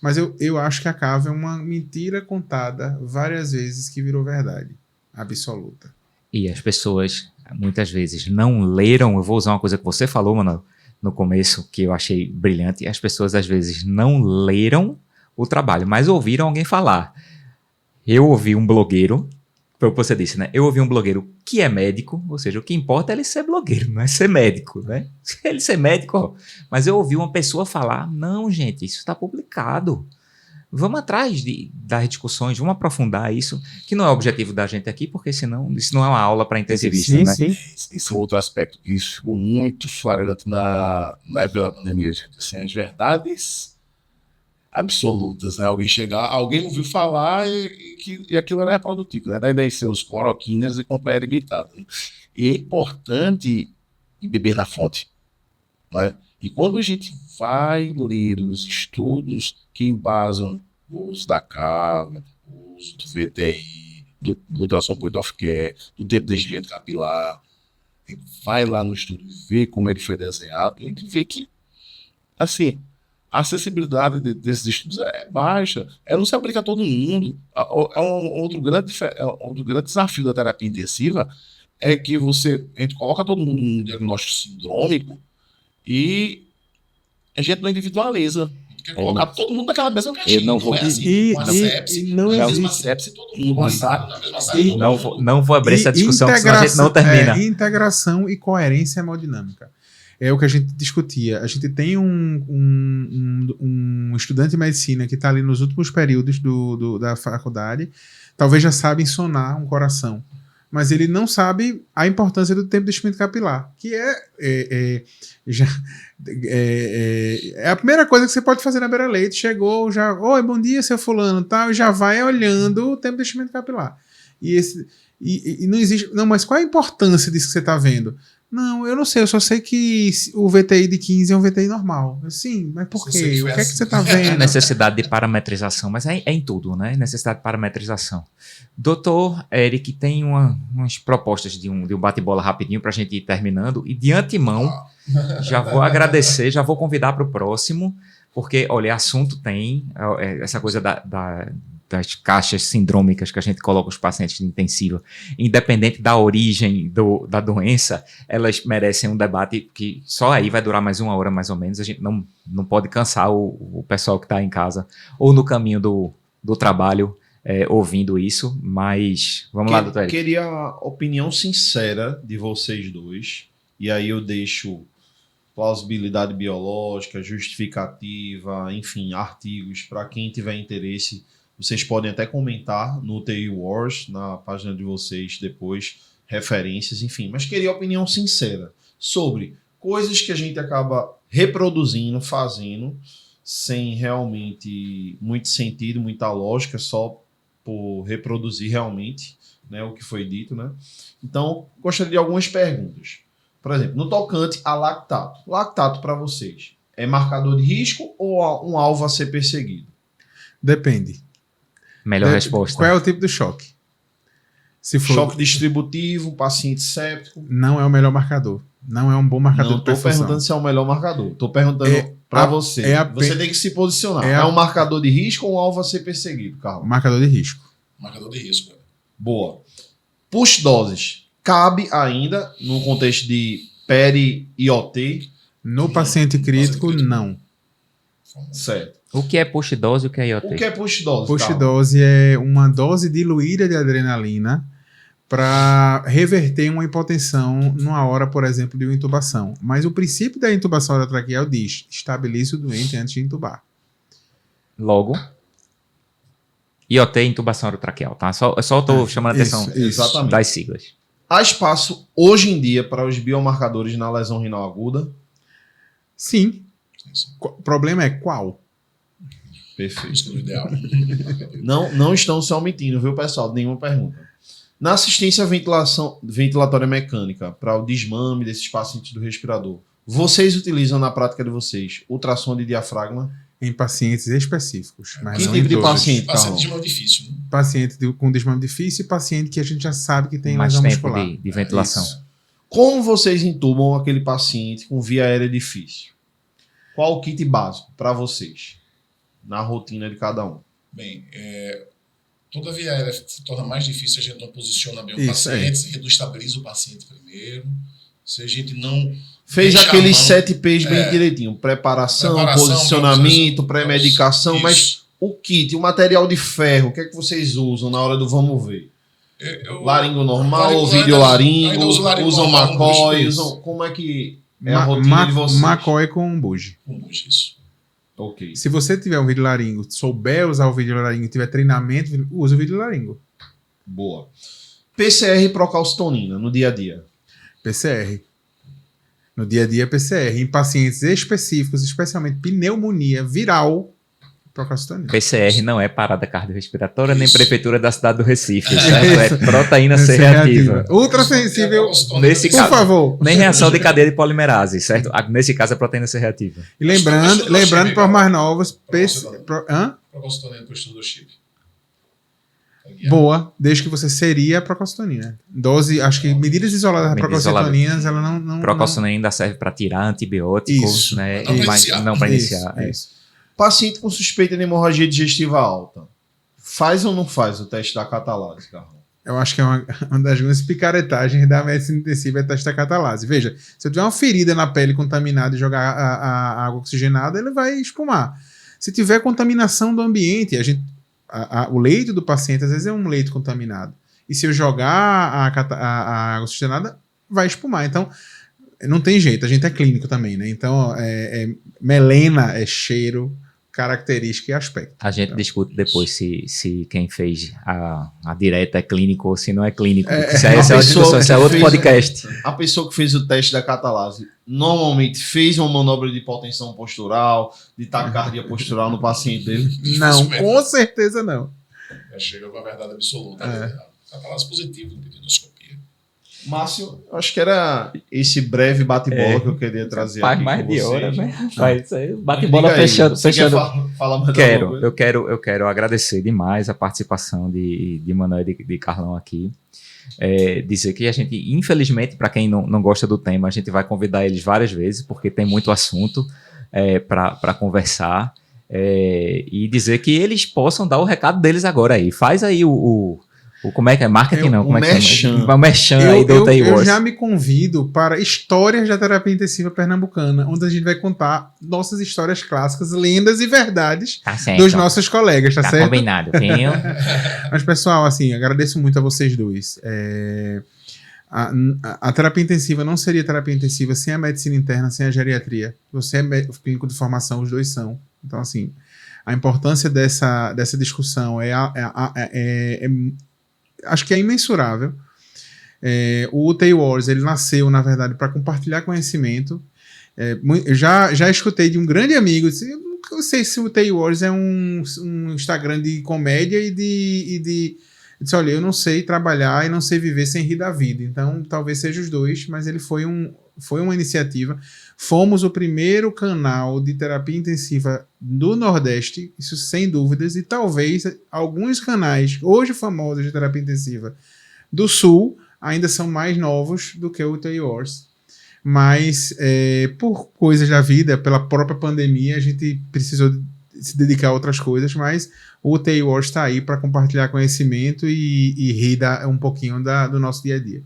[SPEAKER 3] Mas eu acho que a cava é uma mentira contada várias vezes que virou verdade absoluta.
[SPEAKER 1] E as pessoas, muitas vezes, não leram. Eu vou usar uma coisa que você falou, Manoel, no começo, que eu achei brilhante. As pessoas, às vezes, não leram o trabalho, mas ouviram alguém falar. Eu ouvi um blogueiro, foi o que você disse, né? Eu ouvi um blogueiro que é médico, ou seja, o que importa é ele ser blogueiro, não é ser médico, né? Ele ser médico, ó. Mas eu ouvi uma pessoa falar, não, gente, isso está publicado. Vamos atrás das discussões, vamos aprofundar isso, que não é o objetivo da gente aqui, porque senão isso não é uma aula para intensivista, né?
[SPEAKER 5] Sim. Isso é outro aspecto que ficou muito flagrante na época da pandemia. Assim, as verdades absolutas, né? Alguém ouviu falar e aquilo era reprodutivo, né? Daí seus cloroquinas e companhia limitada. E é importante beber na fonte, né? E quando a gente vai ler os estudos que embasam o uso da cava, o uso do VTI, do ultrassom point of care, do tempo de enchimento capilar, vai lá no estudo e vê como ele foi desenhado, a gente vê que, assim, a acessibilidade desses estudos é baixa. Ela não se aplica a todo mundo. Outro grande desafio da terapia intensiva é que a gente coloca todo mundo num diagnóstico sindrômico e a gente não individualiza. Quer colocar todo mundo naquela mesma caixinha.
[SPEAKER 1] Eu não vou-
[SPEAKER 5] é assim. Com a sepse,
[SPEAKER 3] não
[SPEAKER 5] na
[SPEAKER 3] existe.
[SPEAKER 5] mesma sepse, todo mundo vai estar na mesma saída.
[SPEAKER 1] Não vou abrir essa discussão, porque senão a gente não termina.
[SPEAKER 3] Integração e coerência hemodinâmica. É o que a gente discutia. A gente tem um estudante de medicina que está ali nos últimos períodos da faculdade, talvez já sabe ensonar um coração, mas ele não sabe a importância do tempo de enchimento capilar, que é a primeira coisa que você pode fazer na beira-leito. Chegou, já, oi, bom dia, seu fulano, tal, e já vai olhando o tempo de enchimento capilar. E não existe. Não, mas qual é a importância disso que você está vendo? Não, eu não sei, eu só sei que o VTI de 15 é um VTI normal. Sim, mas por quê? O que é que você está
[SPEAKER 1] A
[SPEAKER 3] vendo?
[SPEAKER 1] necessidade de parametrização, mas é em tudo, né? Necessidade de parametrização. Doutor Eric tem umas propostas de um bate-bola rapidinho para a gente ir terminando, e de antemão já vou agradecer, já vou convidar para o próximo, porque, olha, assunto tem essa coisa das caixas sindrômicas que a gente coloca os pacientes de intensiva, independente da origem da doença, elas merecem um debate que só aí vai durar mais 1 hora, mais ou menos. A gente não pode cansar o pessoal que está em casa ou no caminho do trabalho ouvindo isso, mas vamos lá, doutor Eric.
[SPEAKER 2] Queria a opinião sincera de vocês dois, e aí eu deixo plausibilidade biológica, justificativa, enfim, artigos, para quem tiver interesse. Vocês podem até comentar no UTI Wars, na página de vocês depois, referências, enfim. Mas queria opinião sincera sobre coisas que a gente acaba reproduzindo, fazendo, sem realmente muito sentido, muita lógica, só por reproduzir realmente, né, o que foi dito, né? Então, gostaria de algumas perguntas. Por exemplo, no tocante a lactato. Lactato, para vocês, é marcador de risco ou um alvo a ser perseguido?
[SPEAKER 3] Depende.
[SPEAKER 1] Melhor resposta.
[SPEAKER 3] Qual é o tipo do choque? Se for,
[SPEAKER 2] Choque distributivo, paciente séptico.
[SPEAKER 3] não é o melhor marcador. Não é um bom marcador
[SPEAKER 2] Não
[SPEAKER 3] de
[SPEAKER 2] estou
[SPEAKER 3] perfusão.
[SPEAKER 2] perguntando se é o melhor marcador. Estou perguntando para você. Você tem que se posicionar. É um marcador de risco ou um alvo a ser perseguido, Carlos?
[SPEAKER 3] Marcador de risco.
[SPEAKER 4] Marcador de risco.
[SPEAKER 2] Boa. Push doses. Cabe ainda no contexto de peri-IOT?
[SPEAKER 3] No paciente crítico, não.
[SPEAKER 2] Certo.
[SPEAKER 1] O que é push dose e o que é IOT?
[SPEAKER 2] O que é push dose?
[SPEAKER 3] Push
[SPEAKER 2] Carlos?
[SPEAKER 3] dose é uma dose diluída de adrenalina para reverter uma hipotensão numa hora, por exemplo, de uma intubação. Mas o princípio da intubação orotraqueal diz: estabilize o doente antes de intubar.
[SPEAKER 1] Logo, IOT, intubação orotraqueal, tá? Só estou chamando a atenção
[SPEAKER 2] exatamente.
[SPEAKER 1] das siglas.
[SPEAKER 2] Há espaço hoje em dia para os biomarcadores na lesão renal aguda?
[SPEAKER 3] Sim. O problema é qual?
[SPEAKER 2] Perfeito.
[SPEAKER 4] Isso é o ideal.
[SPEAKER 2] Não estão se omitindo, viu, pessoal? Nenhuma pergunta. Na assistência ventilatória mecânica, para o desmame desses pacientes do respirador, vocês utilizam na prática de vocês ultrassom de diafragma?
[SPEAKER 3] Em pacientes específicos. Mas
[SPEAKER 2] Que
[SPEAKER 3] não
[SPEAKER 2] tipo
[SPEAKER 3] em
[SPEAKER 2] de
[SPEAKER 3] todos.
[SPEAKER 2] paciente,
[SPEAKER 4] Paciente
[SPEAKER 2] Carlos?
[SPEAKER 4] de mal difícil, né?
[SPEAKER 3] Paciente com desmame difícil e paciente que a gente já sabe que tem
[SPEAKER 1] Mais
[SPEAKER 3] lesão
[SPEAKER 1] tempo
[SPEAKER 3] muscular.
[SPEAKER 1] de ventilação.
[SPEAKER 3] Isso.
[SPEAKER 2] Como vocês intubam aquele paciente com via aérea difícil? Qual o kit básico para vocês? Na rotina de cada um.
[SPEAKER 4] Bem, toda via aérea se torna mais difícil, a gente não posiciona bem o
[SPEAKER 3] Isso,
[SPEAKER 4] paciente, se estabiliza o paciente primeiro. Se a gente não...
[SPEAKER 2] Fez
[SPEAKER 4] deixa
[SPEAKER 2] aqueles
[SPEAKER 4] a mão-
[SPEAKER 2] 7 P's bem direitinho. Preparação, posicionamento, pré-medicação,
[SPEAKER 4] Isso.
[SPEAKER 2] mas o kit, o material de ferro, o que é que vocês usam na hora do vamos ver? Laringo normal, ouvido laringo,
[SPEAKER 4] ainda uso laringo
[SPEAKER 2] usam
[SPEAKER 4] normal,
[SPEAKER 2] McCoy,
[SPEAKER 4] isso.
[SPEAKER 2] usam... Como é que é a rotina de vocês?
[SPEAKER 3] McCoy com buge.
[SPEAKER 4] Isso.
[SPEAKER 2] Ok.
[SPEAKER 3] Se você tiver um vídeo laringo, souber usar o vídeo laringo, tiver treinamento, usa o vídeo laringo.
[SPEAKER 2] Boa. PCR e procalcitonina no dia a dia.
[SPEAKER 3] PCR. No dia a dia, PCR. Em pacientes específicos, especialmente pneumonia viral, procalcitonina.
[SPEAKER 1] PCR não é parada cardiorrespiratória nem
[SPEAKER 4] Isso.
[SPEAKER 1] prefeitura da cidade do Recife, certo? É proteína C
[SPEAKER 3] Essa é
[SPEAKER 1] reativa.
[SPEAKER 3] Ultra sensível.
[SPEAKER 1] Nesse
[SPEAKER 3] Por
[SPEAKER 1] caso,
[SPEAKER 3] favor.
[SPEAKER 1] nem reação de cadeia de polimerase, certo? Nesse caso é proteína C reativa.
[SPEAKER 3] E lembrando para os mais novos, hã?
[SPEAKER 4] Procalcitonina para o estudo do chip.
[SPEAKER 3] Boa, desde que você seria a procalcitonina. Dose, acho que medidas isoladas da
[SPEAKER 1] Medidas
[SPEAKER 3] procalcitoninas, ela não...
[SPEAKER 1] Procalcitonina ainda serve para tirar antibióticos,
[SPEAKER 3] Isso.
[SPEAKER 1] né?
[SPEAKER 4] Não pra
[SPEAKER 1] Mas
[SPEAKER 4] iniciar.
[SPEAKER 1] não para iniciar.
[SPEAKER 3] Isso.
[SPEAKER 2] Paciente com suspeita de hemorragia digestiva alta. Faz ou não faz o teste da catalase, Carlão?
[SPEAKER 3] Eu acho que é uma das grandes picaretagens da medicina intensiva é teste da catalase. Veja, se eu tiver uma ferida na pele contaminada e jogar a água oxigenada, ele vai espumar. Se tiver contaminação do ambiente, o leito do paciente às vezes é um leito contaminado. E se eu jogar a água oxigenada, vai espumar. Então, não tem jeito, a gente é clínico também, né? Então, melena é cheiro, característica e aspecto.
[SPEAKER 1] A gente discute depois se quem fez a direta é clínico ou se não é clínico. Isso é outro podcast.
[SPEAKER 2] A pessoa que fez o teste da catalase normalmente fez uma manobra de hipotensão postural, de taquicardia postural no paciente dele?
[SPEAKER 3] Não, com certeza não.
[SPEAKER 4] Já chega com a verdade absoluta. Catalase positivo, endoscopia.
[SPEAKER 2] Márcio, acho que era esse breve bate-bola que eu queria trazer
[SPEAKER 1] Faz
[SPEAKER 2] aqui
[SPEAKER 1] mais
[SPEAKER 2] com
[SPEAKER 1] de
[SPEAKER 2] vocês.
[SPEAKER 1] hora, né? Faz isso aí. Bate-bola
[SPEAKER 2] Diga aí,
[SPEAKER 1] fechando.
[SPEAKER 2] você quer falar mais alguma coisa?
[SPEAKER 1] Eu quero agradecer demais a participação de Manuel e de Carlão aqui. Dizer que a gente, infelizmente, para quem não gosta do tema, a gente vai convidar eles várias vezes, porque tem muito assunto para conversar. E dizer que eles possam dar o recado deles agora aí. Faz aí como é que é? Marketing não? Como é que é? O merchan aí do UTI Wars.
[SPEAKER 3] Eu já me convido para histórias da terapia intensiva pernambucana, onde a gente vai contar nossas histórias clássicas, lendas e verdades dos nossos colegas, tá certo?
[SPEAKER 1] Combinado.
[SPEAKER 3] Mas, pessoal, assim, agradeço muito a vocês dois. A terapia intensiva não seria terapia intensiva sem a medicina interna, sem a geriatria. Você é clínico de formação, os dois são. Então, assim, a importância dessa discussão acho que é imensurável. O UTI Wars, ele nasceu, na verdade, para compartilhar conhecimento. Eu já escutei de um grande amigo, eu não sei se o UTI Wars é um Instagram de comédia e de disse, olha, eu não sei trabalhar e não sei viver sem rir da vida. Então, talvez seja os dois, mas ele foi uma iniciativa. Fomos o primeiro canal de terapia intensiva do Nordeste, isso sem dúvidas, e talvez alguns canais, hoje famosos de terapia intensiva do Sul, ainda são mais novos do que o UTI Wars. Mas, por coisas da vida, pela própria pandemia, a gente precisou se dedicar a outras coisas, mas o UTI Wars está aí para compartilhar conhecimento e rir um pouquinho do nosso dia a dia.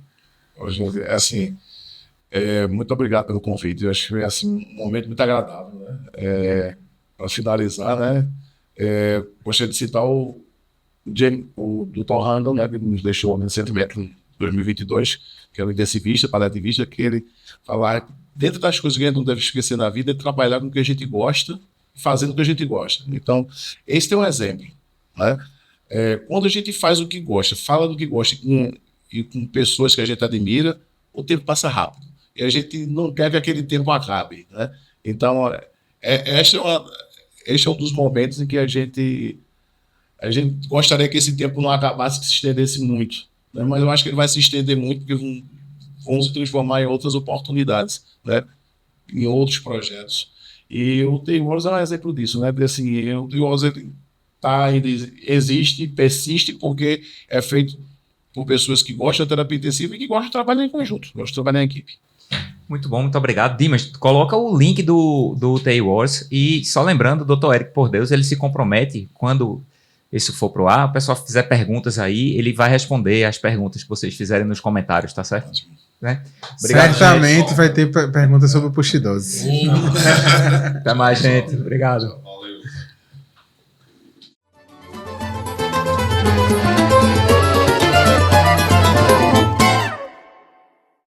[SPEAKER 5] Hoje, assim, muito obrigado pelo convite. Eu acho que foi assim, um momento muito agradável, né? Para finalizar, né? Gostaria de citar o Dr. Randall, né, que nos deixou no Centro Médico em 2022, que é um intensivista, paliativista, que ele fala, dentro das coisas que a gente não deve esquecer na vida, é trabalhar com o que a gente gosta, fazendo o que a gente gosta. Então, esse é um exemplo, né? Quando a gente faz o que gosta, fala do que gosta e com pessoas que a gente admira, o tempo passa rápido. E a gente não quer que aquele tempo acabe, né? Então, este é um dos momentos em que a gente gostaria que esse tempo não acabasse, que se estendesse muito, né? Mas eu acho que ele vai se estender muito, porque vão se transformar em outras oportunidades, né? Em outros projetos. E o UTI Wars é um exemplo disso, né? Assim, o UTI Wars ainda existe, persiste, porque é feito por pessoas que gostam da terapia intensiva e que gostam de trabalhar em conjunto, gostam de trabalhar em equipe.
[SPEAKER 1] Muito bom, muito obrigado. Dimas, coloca o link do UTI Wars e só lembrando, o Dr. Érico Por Deus, ele se compromete, quando isso for pro ar, o pessoal fizer perguntas aí, ele vai responder as perguntas que vocês fizerem nos comentários, tá certo? Né? Obrigado,
[SPEAKER 3] certamente gente. Vai ter perguntas sobre puxidose.
[SPEAKER 1] Até mais, gente. Obrigado.